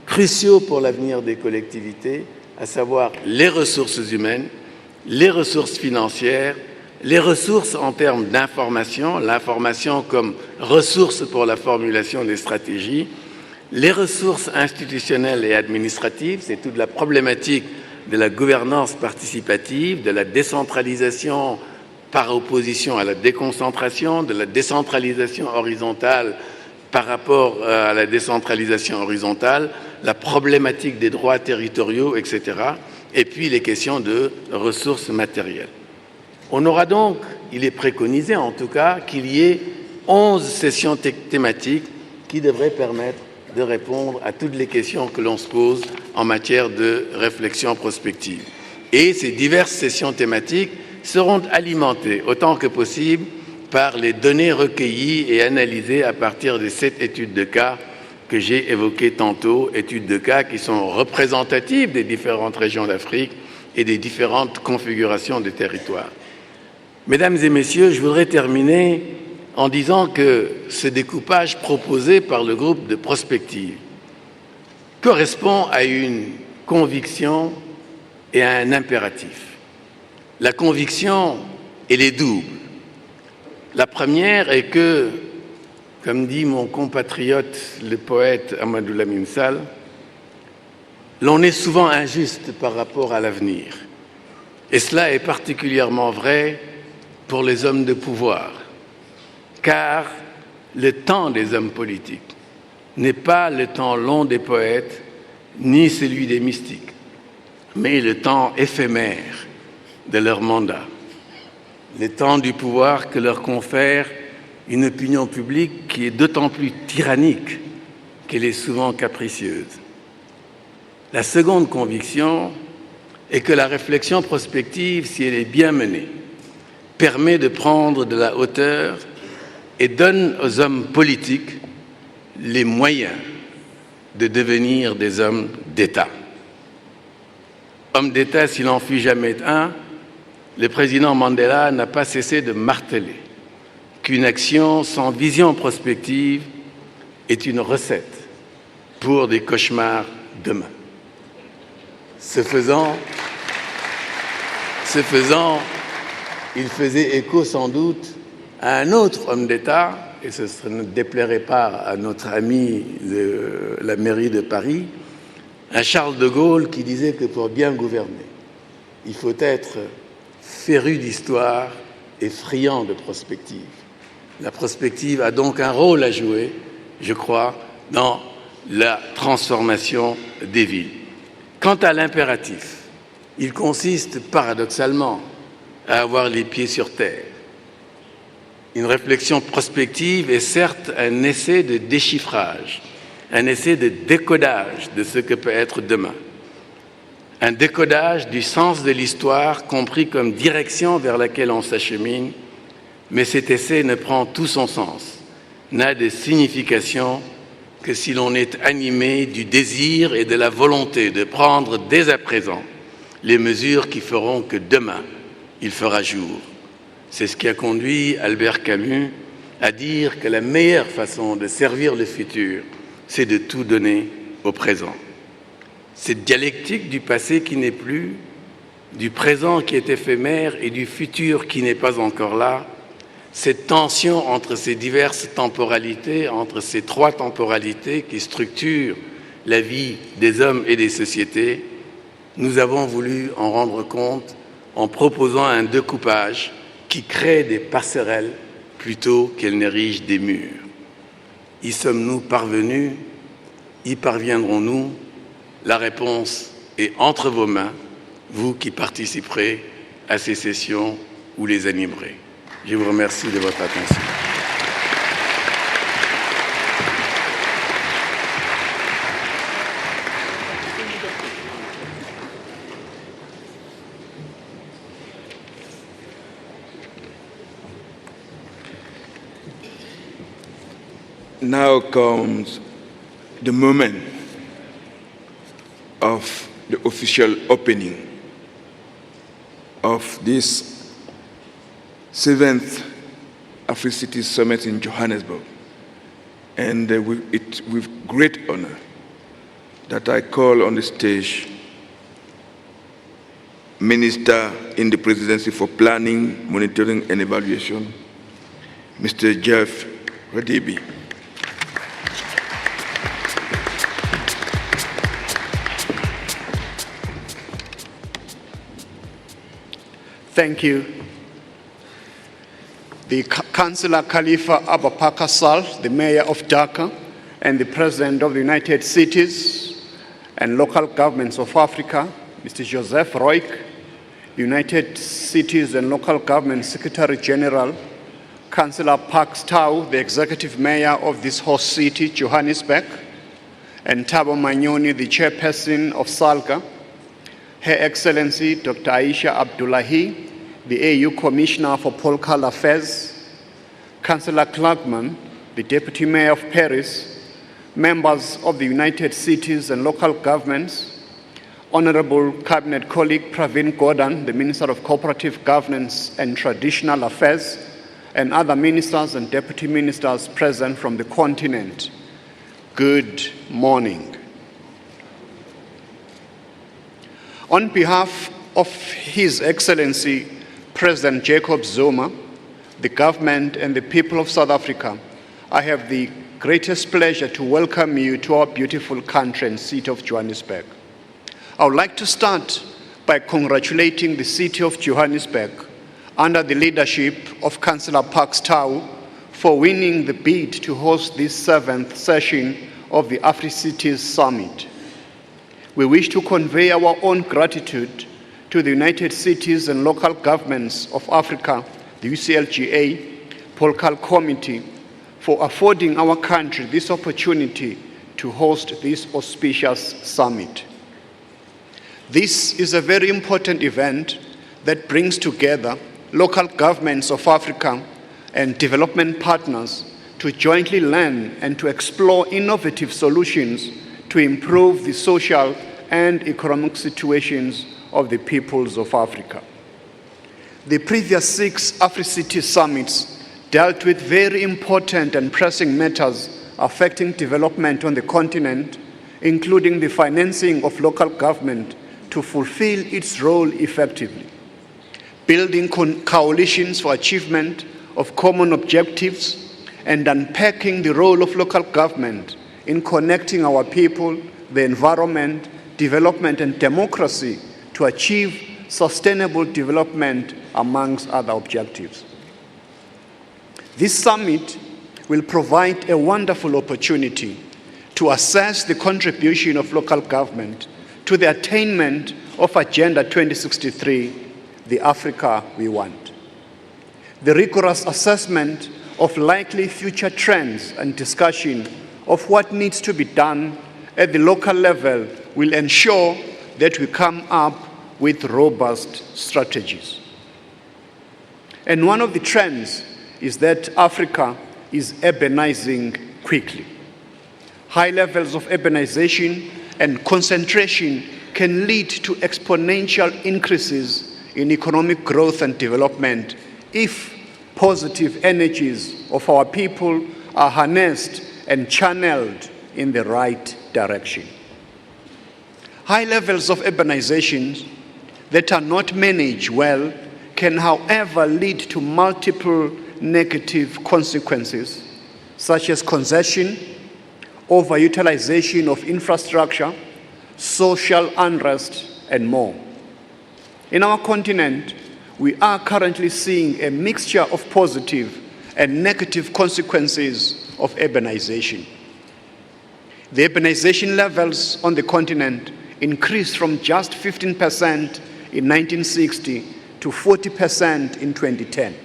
cruciaux pour l'avenir des collectivités, à savoir les ressources humaines, les ressources financières, les ressources en termes d'information, l'information comme ressource pour la formulation des stratégies, les ressources institutionnelles et administratives, c'est toute la problématique de la gouvernance participative, de la décentralisation par opposition à la déconcentration, de la décentralisation horizontale par rapport à la décentralisation horizontale, la problématique des droits territoriaux, etc. Et puis les questions de ressources matérielles. On aura donc, il est préconisé en tout cas, qu'il y ait 11 sessions thématiques qui devraient permettre de répondre à toutes les questions que l'on se pose en matière de réflexion prospective. Et ces diverses sessions thématiques seront alimentées autant que possible par les données recueillies et analysées à partir de cette étude de cas que j'ai évoquée tantôt, études de cas qui sont représentatives des différentes régions d'Afrique et des différentes configurations des territoires. Mesdames et messieurs, je voudrais terminer en disant que ce découpage proposé par le groupe de prospective correspond à une conviction et à un impératif. La conviction, elle est double. La première est que, comme dit mon compatriote, le poète Amadou Lamine Sall, l'on est souvent injuste par rapport à l'avenir. Et cela est particulièrement vrai pour les hommes de pouvoir, car le temps des hommes politiques n'est pas le temps long des poètes, ni celui des mystiques, mais le temps éphémère de leur mandat, le temps du pouvoir que leur confère une opinion publique qui est d'autant plus tyrannique qu'elle est souvent capricieuse. La seconde conviction est que la réflexion prospective, si elle est bien menée, permet de prendre de la hauteur et donne aux hommes politiques les moyens de devenir des hommes d'État. Homme d'État, s'il en fut jamais un, le président Mandela n'a pas cessé de marteler qu'une action sans vision prospective est une recette pour des cauchemars demain. Ce faisant, il faisait écho sans doute à un autre homme d'État, et ce ne déplairait pas à notre ami de la mairie de Paris, un Charles de Gaulle qui disait que pour bien gouverner, il faut être féru d'histoire et friand de prospective. La prospective a donc un rôle à jouer, je crois, dans la transformation des villes. Quant à l'impératif, il consiste paradoxalement à avoir les pieds sur terre. Une réflexion prospective est certes un essai de déchiffrage, un essai de décodage de ce que peut être demain. Un décodage du sens de l'histoire compris comme direction vers laquelle on s'achemine, mais cet essai ne prend tout son sens, n'a de signification que si l'on est animé du désir et de la volonté de prendre dès à présent les mesures qui feront que demain, il fera jour. C'est ce qui a conduit Albert Camus à dire que la meilleure façon de servir le futur, c'est de tout donner au présent. Cette dialectique du passé qui n'est plus, du présent qui est éphémère et du futur qui n'est pas encore là, cette tension entre ces diverses temporalités, entre ces trois temporalités qui structurent la vie des hommes et des sociétés, nous avons voulu en rendre compte en proposant un découpage qui crée des passerelles plutôt qu'elle n'érige des murs. Y sommes-nous parvenus? Y parviendrons-nous? La réponse est entre vos mains, vous qui participerez à ces sessions ou les animerez. Je vous remercie de votre attention. Now comes the moment of the official opening of this 7th Africities Summit in Johannesburg. And it's with great honor that I call on the stage Minister in the Presidency for Planning, Monitoring and Evaluation, Mr. Jeff Radibi. Thank you. The Councillor Khalifa Abubakar Sall, the Mayor of Dhaka, and the President of the United Cities and Local Governments of Africa, Mr. Joseph Roig, United Cities and Local Government Secretary General, Councillor Parks Tau, the Executive Mayor of this host city, Johannesburg, and Thabo Manyoni, the Chairperson of SALGA, Her Excellency Dr. Aisha Abdullahi, the AU Commissioner for Political Affairs, Councillor Klugman, the Deputy Mayor of Paris, members of the United Cities and local governments, Honorable Cabinet colleague Pravin Gordhan, the Minister of Cooperative Governance and Traditional Affairs, and other ministers and deputy ministers present from the continent. Good morning. On behalf of His Excellency President Jacob Zuma, the government and the people of South Africa, I have the greatest pleasure to welcome you to our beautiful country and city of Johannesburg. I would like to start by congratulating the city of Johannesburg under the leadership of Councillor Parks Tau for winning the bid to host this 7th session of the Africities Summit. We wish to convey our own gratitude to the United Cities and local governments of Africa, the UCLGA, Polkal Committee, for affording our country this opportunity to host this auspicious summit. This is a very important event that brings together local governments of Africa and development partners to jointly learn and to explore innovative solutions to improve the social and economic situations of the peoples of Africa. The previous 6 Africities Summits dealt with very important and pressing matters affecting development on the continent, including the financing of local government to fulfill its role effectively, building coalitions for achievement of common objectives, and unpacking the role of local government in connecting our people, the environment, development, and democracy to achieve sustainable development, amongst other objectives. This summit will provide a wonderful opportunity to assess the contribution of local government to the attainment of Agenda 2063, the Africa we want. The rigorous assessment of likely future trends and discussion of what needs to be done at the local level will ensure that we come up with robust strategies. And one of the trends is that Africa is urbanizing quickly. High levels of urbanization and concentration can lead to exponential increases in economic growth and development if positive energies of our people are harnessed and channeled in the right direction. High levels of urbanization that are not managed well can, however, lead to multiple negative consequences, such as congestion, overutilization of infrastructure, social unrest, and more. In our continent, we are currently seeing a mixture of positive and negative consequences of urbanization. The urbanization levels on the continent increased from just 15% in 1960 to 40% in 2010.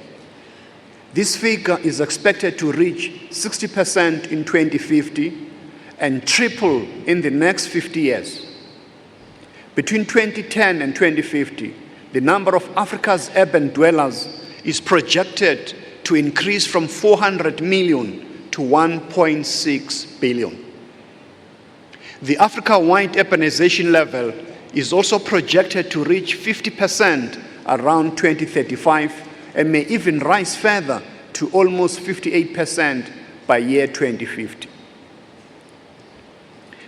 This figure is expected to reach 60% in 2050 and triple in the next 50 years. Between 2010 and 2050, the number of Africa's urban dwellers is projected to increase from 400 million to 1.6 billion. The Africa-wide urbanization level is also projected to reach 50% around 2035 and may even rise further to almost 58% by year 2050.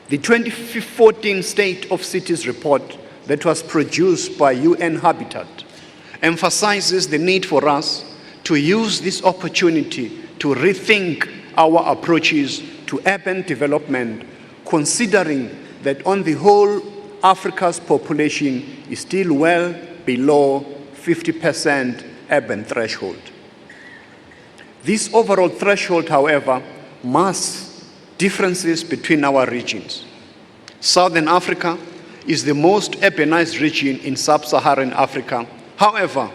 The 2014 State of Cities report that was produced by UN Habitat emphasizes the need for us to use this opportunity to rethink our approaches to urban development, considering that on the whole, Africa's population is still well below 50% urban threshold. This overall threshold, however, masks differences between our regions. Southern Africa is the most urbanized region in sub-Saharan Africa. However,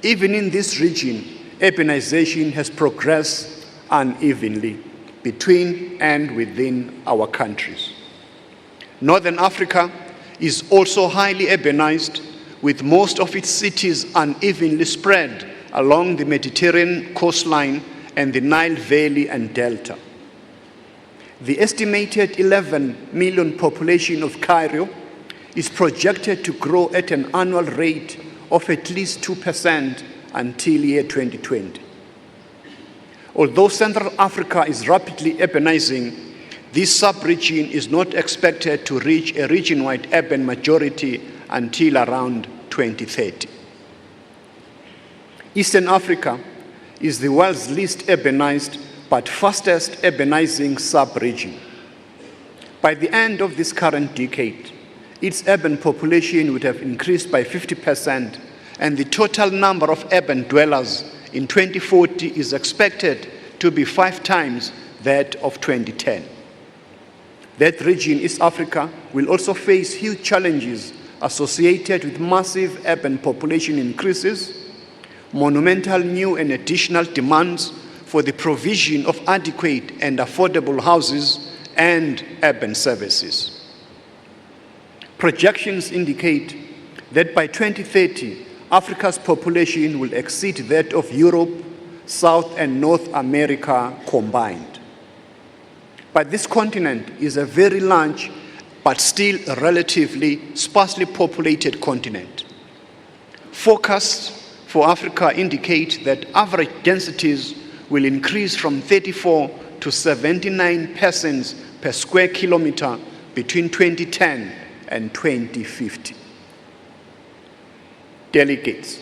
even in this region, urbanization has progressed unevenly between and within our countries. Northern Africa is also highly urbanized, with most of its cities unevenly spread along the Mediterranean coastline and the Nile Valley and Delta. The estimated 11 million population of Cairo is projected to grow at an annual rate of at least 2% until year 2020. Although Central Africa is rapidly urbanizing, this sub-region is not expected to reach a region-wide urban majority until around 2030. Eastern Africa is the world's least urbanized but fastest urbanizing sub-region. By the end of this current decade, its urban population would have increased by 50%, and the total number of urban dwellers in 2040 is expected to be 5 times that of 2010. That region, East Africa, will also face huge challenges associated with massive urban population increases, monumental new and additional demands for the provision of adequate and affordable houses and urban services. Projections indicate that by 2030, Africa's population will exceed that of Europe, South and North America combined. But this continent is a very large but still a relatively sparsely populated continent. Forecasts for Africa indicate that average densities will increase from 34 to 79 persons per square kilometer between 2010 and 2050. Delegates,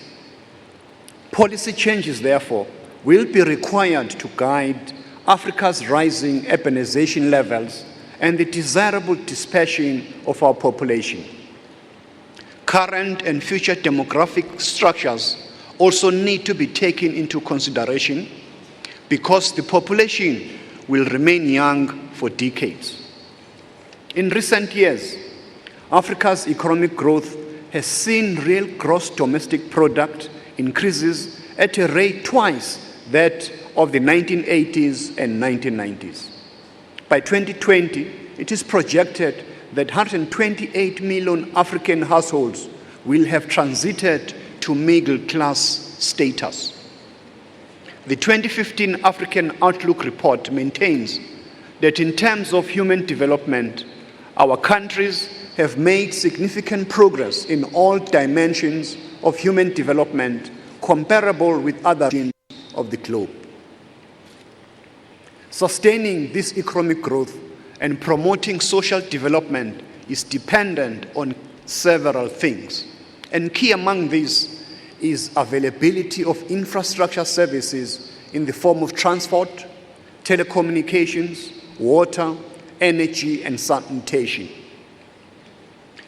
policy changes, therefore, will be required to guide Africa's rising urbanization levels and the desirable dispersion of our population. Current and future demographic structures also need to be taken into consideration because the population will remain young for decades. In recent years, Africa's economic growth has seen real gross domestic product increases at a rate twice that of the 1980s and 1990s. By 2020, it is projected that 128 million African households will have transited to middle-class status. The 2015 African Outlook Report maintains that in terms of human development, our countries have made significant progress in all dimensions of human development comparable with other regions of the globe. Sustaining this economic growth and promoting social development is dependent on several things, and key among these is availability of infrastructure services in the form of transport, telecommunications, water, energy, and sanitation.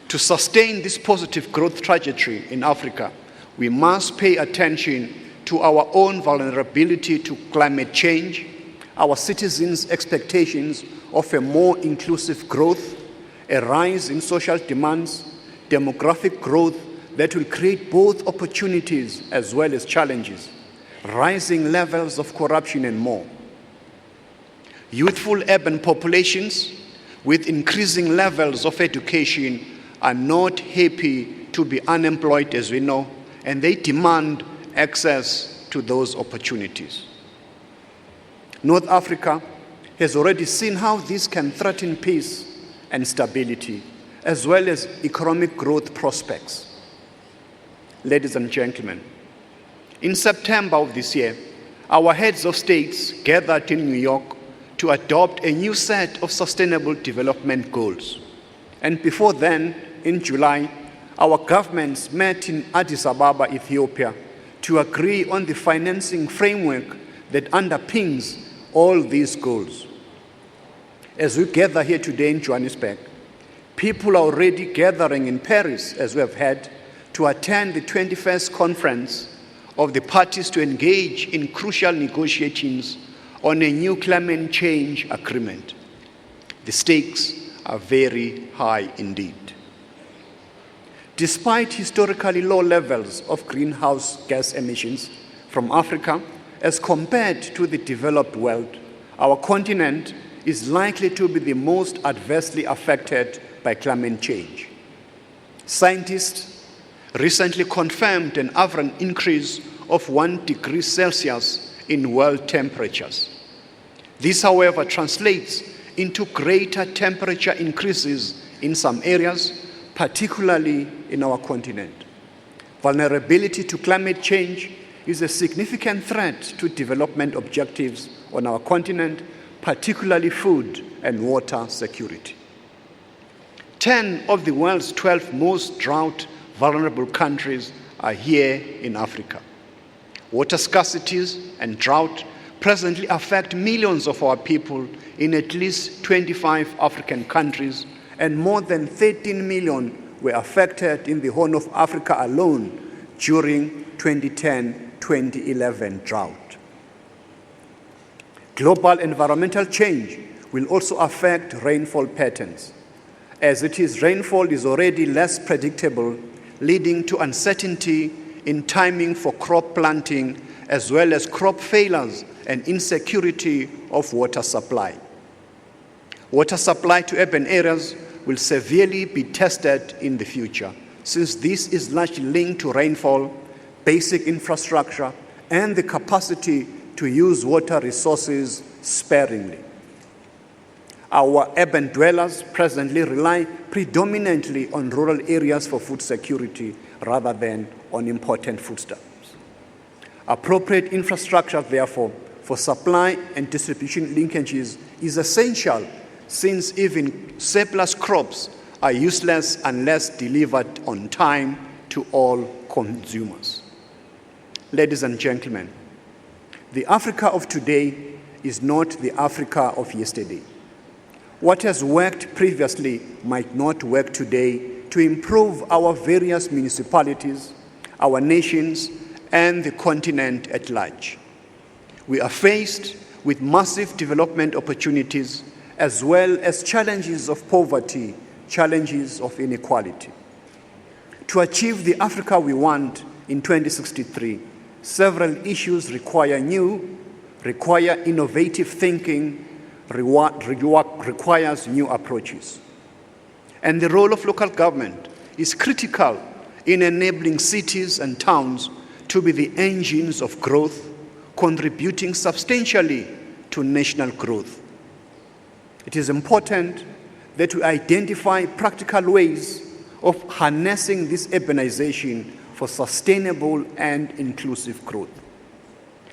To sustain this positive growth trajectory in Africa, we must pay attention to our own vulnerability to climate change, our citizens' expectations of a more inclusive growth, a rise in social demands, demographic growth that will create both opportunities as well as challenges, rising levels of corruption, and more. Youthful urban populations with increasing levels of education are not happy to be unemployed, as we know, and they demand access to those opportunities. North Africa has already seen how this can threaten peace and stability, as well as economic growth prospects. Ladies and gentlemen, in September of this year, our heads of states gathered in New York to adopt a new set of sustainable development goals. And before then, in July, our governments met in Addis Ababa, Ethiopia, to agree on the financing framework that underpins all these goals. As we gather here today in Johannesburg, people are already gathering in Paris, as we have had, to attend the 21st conference of the parties to engage in crucial negotiations on a new climate change agreement. The stakes are very high indeed. Despite historically low levels of greenhouse gas emissions from Africa as compared to the developed world, our continent is likely to be the most adversely affected by climate change. Scientists recently confirmed an average increase of 1 degree Celsius in world temperatures. This, however, translates into greater temperature increases in some areas, particularly in our continent. Vulnerability to climate change is a significant threat to development objectives on our continent, particularly food and water security. 10 of the world's 12 most drought-vulnerable countries are here in Africa. Water scarcities and drought presently affect millions of our people in at least 25 African countries, and more than 13 million were affected in the Horn of Africa alone during 2010-2011 drought. Global environmental change will also affect rainfall patterns. As it is, rainfall is already less predictable, leading to uncertainty in timing for crop planting, as well as crop failures and insecurity of water supply. Water supply to urban areas will severely be tested in the future, since this is largely linked to rainfall, basic infrastructure, and the capacity to use water resources sparingly. Our urban dwellers presently rely predominantly on rural areas for food security rather than on important foodstuffs. Appropriate infrastructure, therefore, for supply and distribution linkages is essential, since even surplus crops are useless unless delivered on time to all consumers. Ladies and gentlemen, the Africa of today is not the Africa of yesterday. What has worked previously might not work today to improve our various municipalities, our nations, and the continent at large. We are faced with massive development opportunities as well as challenges of poverty, challenges of inequality. To achieve the Africa we want in 2063, several issues require innovative thinking, requires new approaches. And the role of local government is critical in enabling cities and towns to be the engines of growth, contributing substantially to national growth. It is important that we identify practical ways of harnessing this urbanization for sustainable and inclusive growth.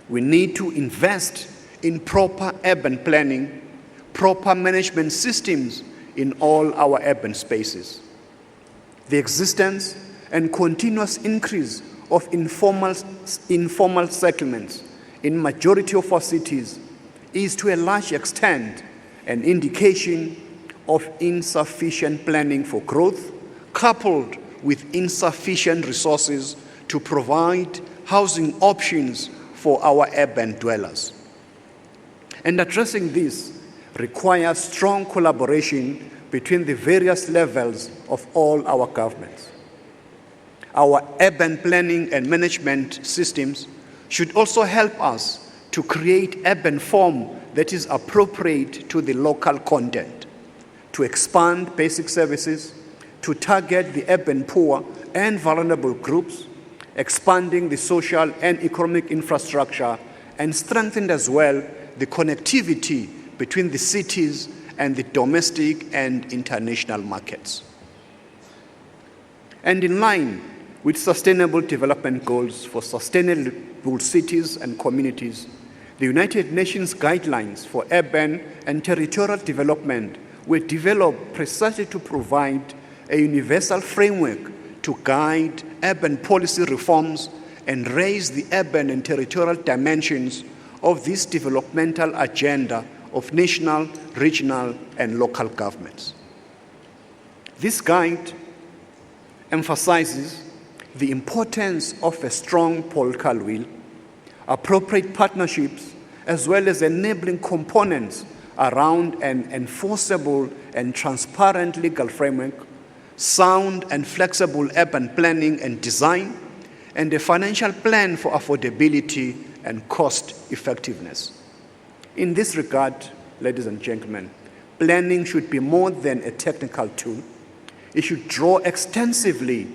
We need to invest in proper urban planning, proper management systems in all our urban spaces. The existence and continuous increase of informal settlements in majority of our cities is to a large extent an indication of insufficient planning for growth, coupled with insufficient resources to provide housing options for our urban dwellers. And addressing this requires strong collaboration between the various levels of all our governments. Our urban planning and management systems should also help us to create urban form that is appropriate to the local content, to expand basic services, to target the urban poor and vulnerable groups, expanding the social and economic infrastructure, and strengthened as well the connectivity between the cities and the domestic and international markets. And in line with Sustainable Development Goals for sustainable cities and communities, the United Nations guidelines for urban and territorial development were developed precisely to provide a universal framework to guide urban policy reforms and raise the urban and territorial dimensions of this developmental agenda of national, regional, and local governments. This guide emphasizes the importance of a strong political will, appropriate partnerships, as well as enabling components around an enforceable and transparent legal framework, sound and flexible urban planning and design, and a financial plan for affordability and cost effectiveness. In this regard, ladies and gentlemen, planning should be more than a technical tool. It should draw extensively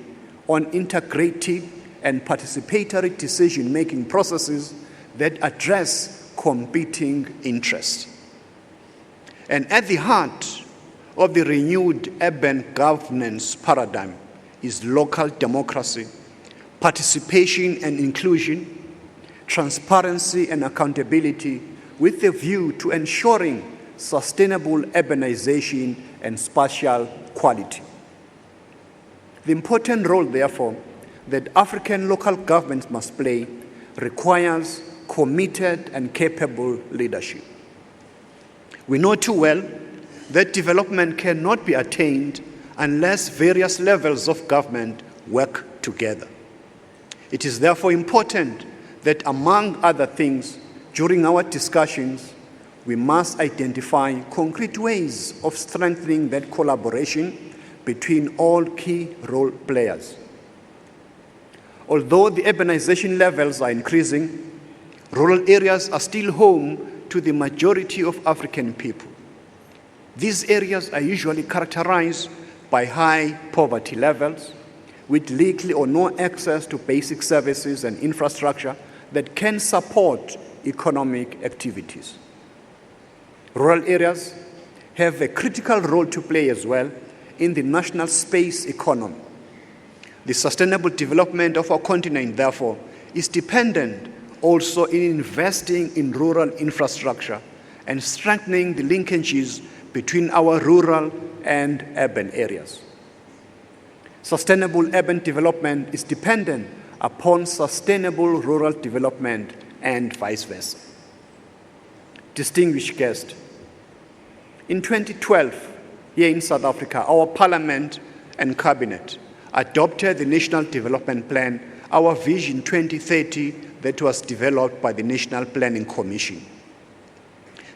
on integrative and participatory decision-making processes that address competing interests. And at the heart of the renewed urban governance paradigm is local democracy, participation and inclusion, transparency and accountability, with a view to ensuring sustainable urbanization and spatial quality. The important role, therefore, that African local governments must play requires committed and capable leadership. We know too well that development cannot be attained unless various levels of government work together. It is therefore important that, among other things, during our discussions, we must identify concrete ways of strengthening that collaboration between all key role players. Although the urbanization levels are increasing, rural areas are still home to the majority of African people. These areas are usually characterized by high poverty levels, with little or no access to basic services and infrastructure that can support economic activities. Rural areas have a critical role to play as well in the national space economy. The sustainable development of our continent, therefore, is dependent also in investing in rural infrastructure and strengthening the linkages between our rural and urban areas. Sustainable urban development is dependent upon sustainable rural development and vice versa. Distinguished guests, in 2012, here in South Africa, our Parliament and Cabinet adopted the National Development Plan, our Vision 2030, that was developed by the National Planning Commission.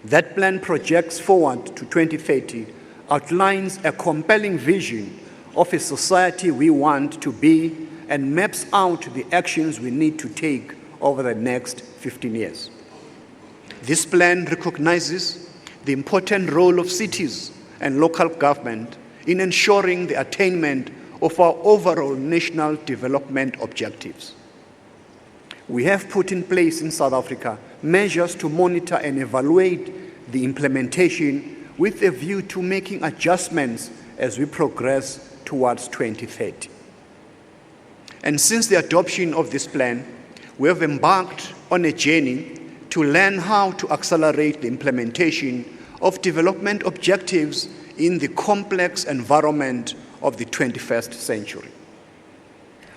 That plan projects forward to 2030, outlines a compelling vision of a society we want to be, and maps out the actions we need to take over the next 15 years. This plan recognizes the important role of cities and local government in ensuring the attainment of our overall national development objectives. We have put in place in South Africa measures to monitor and evaluate the implementation with a view to making adjustments as we progress towards 2030. And since the adoption of this plan, we have embarked on a journey to learn how to accelerate the implementation of development objectives in the complex environment of the 21st century.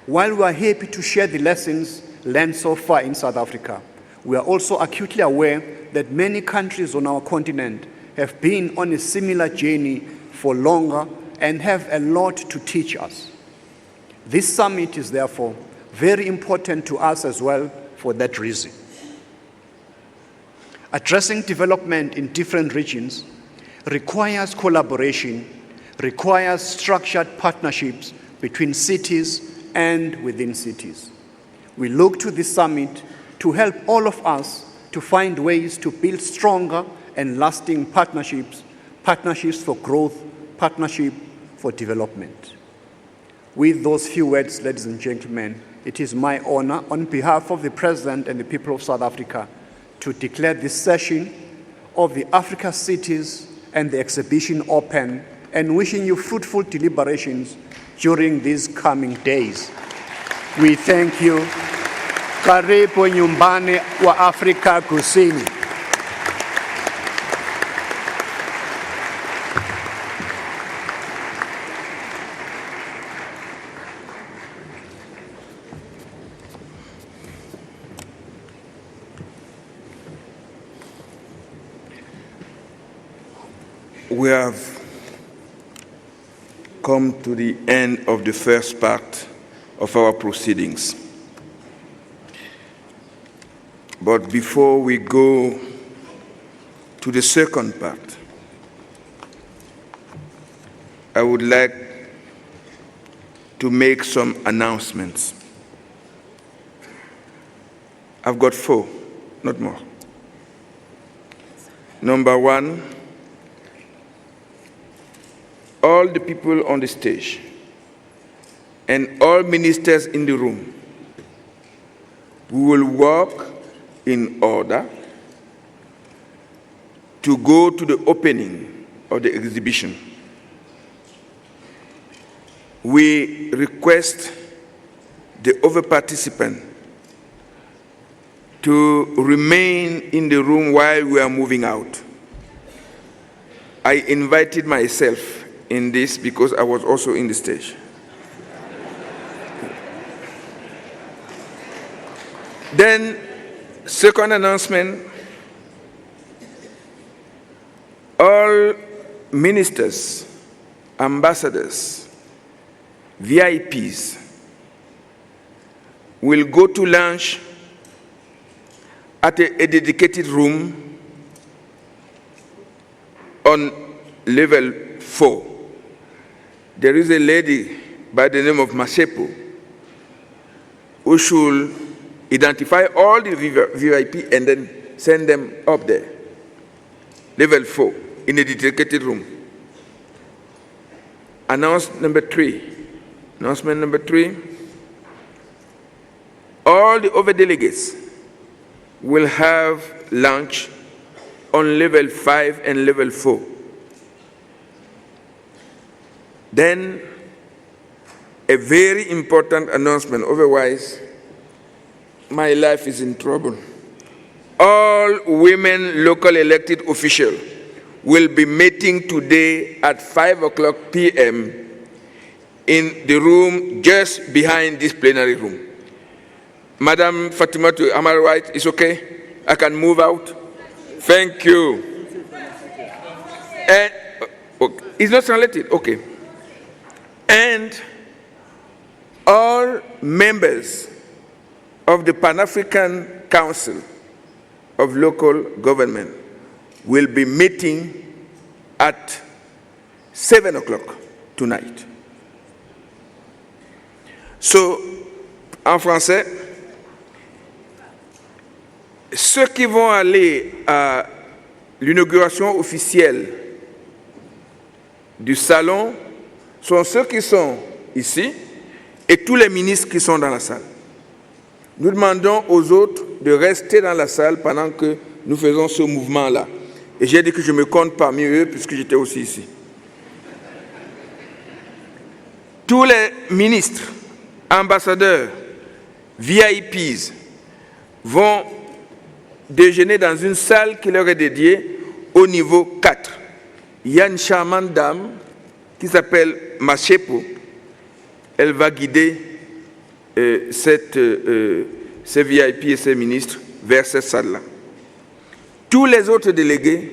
While we are happy to share the lessons learned so far in South Africa, we are also acutely aware that many countries on our continent have been on a similar journey for longer and have a lot to teach us. This summit is therefore very important to us as well for that reason. Addressing development in different regions requires collaboration, requires structured partnerships between cities and within cities. We look to this summit to help all of us to find ways to build stronger and lasting partnerships, partnerships for growth, partnership for development. With those few words, ladies and gentlemen, it is my honor on behalf of the President and the people of South Africa to declare this session of the Africities and the exhibition open, and wishing you fruitful deliberations during these coming days. We thank you. Karibu nyumbani wa Afrika Kusini. We have come to the end of the first part of our proceedings. But before we go to the second part, I would like to make some announcements. I've got 4, not more. Number 1, all the people on the stage and all ministers in the room, we will work in order to go to the opening of the exhibition. We request the other participants to remain in the room while we are moving out. I invited myself in this because I was also in the stage. Then, second announcement, all ministers, ambassadors, VIPs will go to lunch at a dedicated room on level 4. There is a lady by the name of Mashepo who should identify all the VIP and then send them up there. Level 4, in a dedicated room. Announcement number 3. All the other delegates will have lunch on level 5 and level 4. Then, a very important announcement, otherwise my life is in trouble. All women local elected officials will be meeting today at 5:00 p.m. in the room just behind this plenary room. Madam Fatima, am I right? It's okay? I can move out? Thank you. And, okay. It's not translated? Okay. And all members of the Pan-African Council of Local Government will be meeting at 7:00 tonight. So, en français, ceux qui vont aller à l'inauguration officielle du salon sont ceux qui sont ici et tous les ministres qui sont dans la salle. Nous demandons aux autres de rester dans la salle pendant que nous faisons ce mouvement-là. Et j'ai dit que je me compte parmi eux puisque j'étais aussi ici. Tous les ministres, ambassadeurs, VIPs vont déjeuner dans une salle qui leur est dédiée au niveau 4. Il y a une charmante dame qui s'appelle Mashepo. Elle va guider ces VIP et ces ministres vers cette salle-là. Tous les autres délégués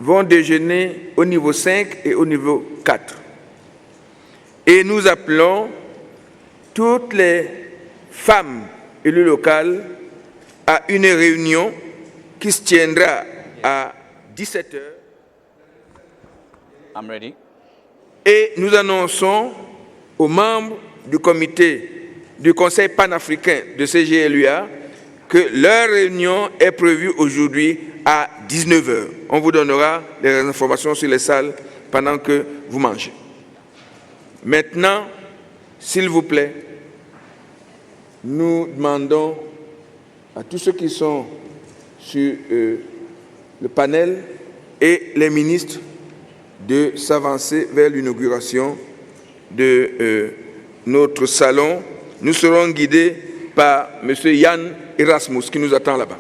vont déjeuner au niveau 5 et au niveau 4. Et nous appelons toutes les femmes élues locales à une réunion qui se tiendra à 17h. I'm ready. Et nous annonçons aux membres du comité du Conseil panafricain de CGLUA que leur réunion est prévue aujourd'hui à 19h. On vous donnera les informations sur les salles pendant que vous mangez. Maintenant, s'il vous plaît, nous demandons à tous ceux qui sont sur le panel et les ministres de s'avancer vers l'inauguration de notre salon. Nous serons guidés par M. Yann Erasmus qui nous attend là-bas.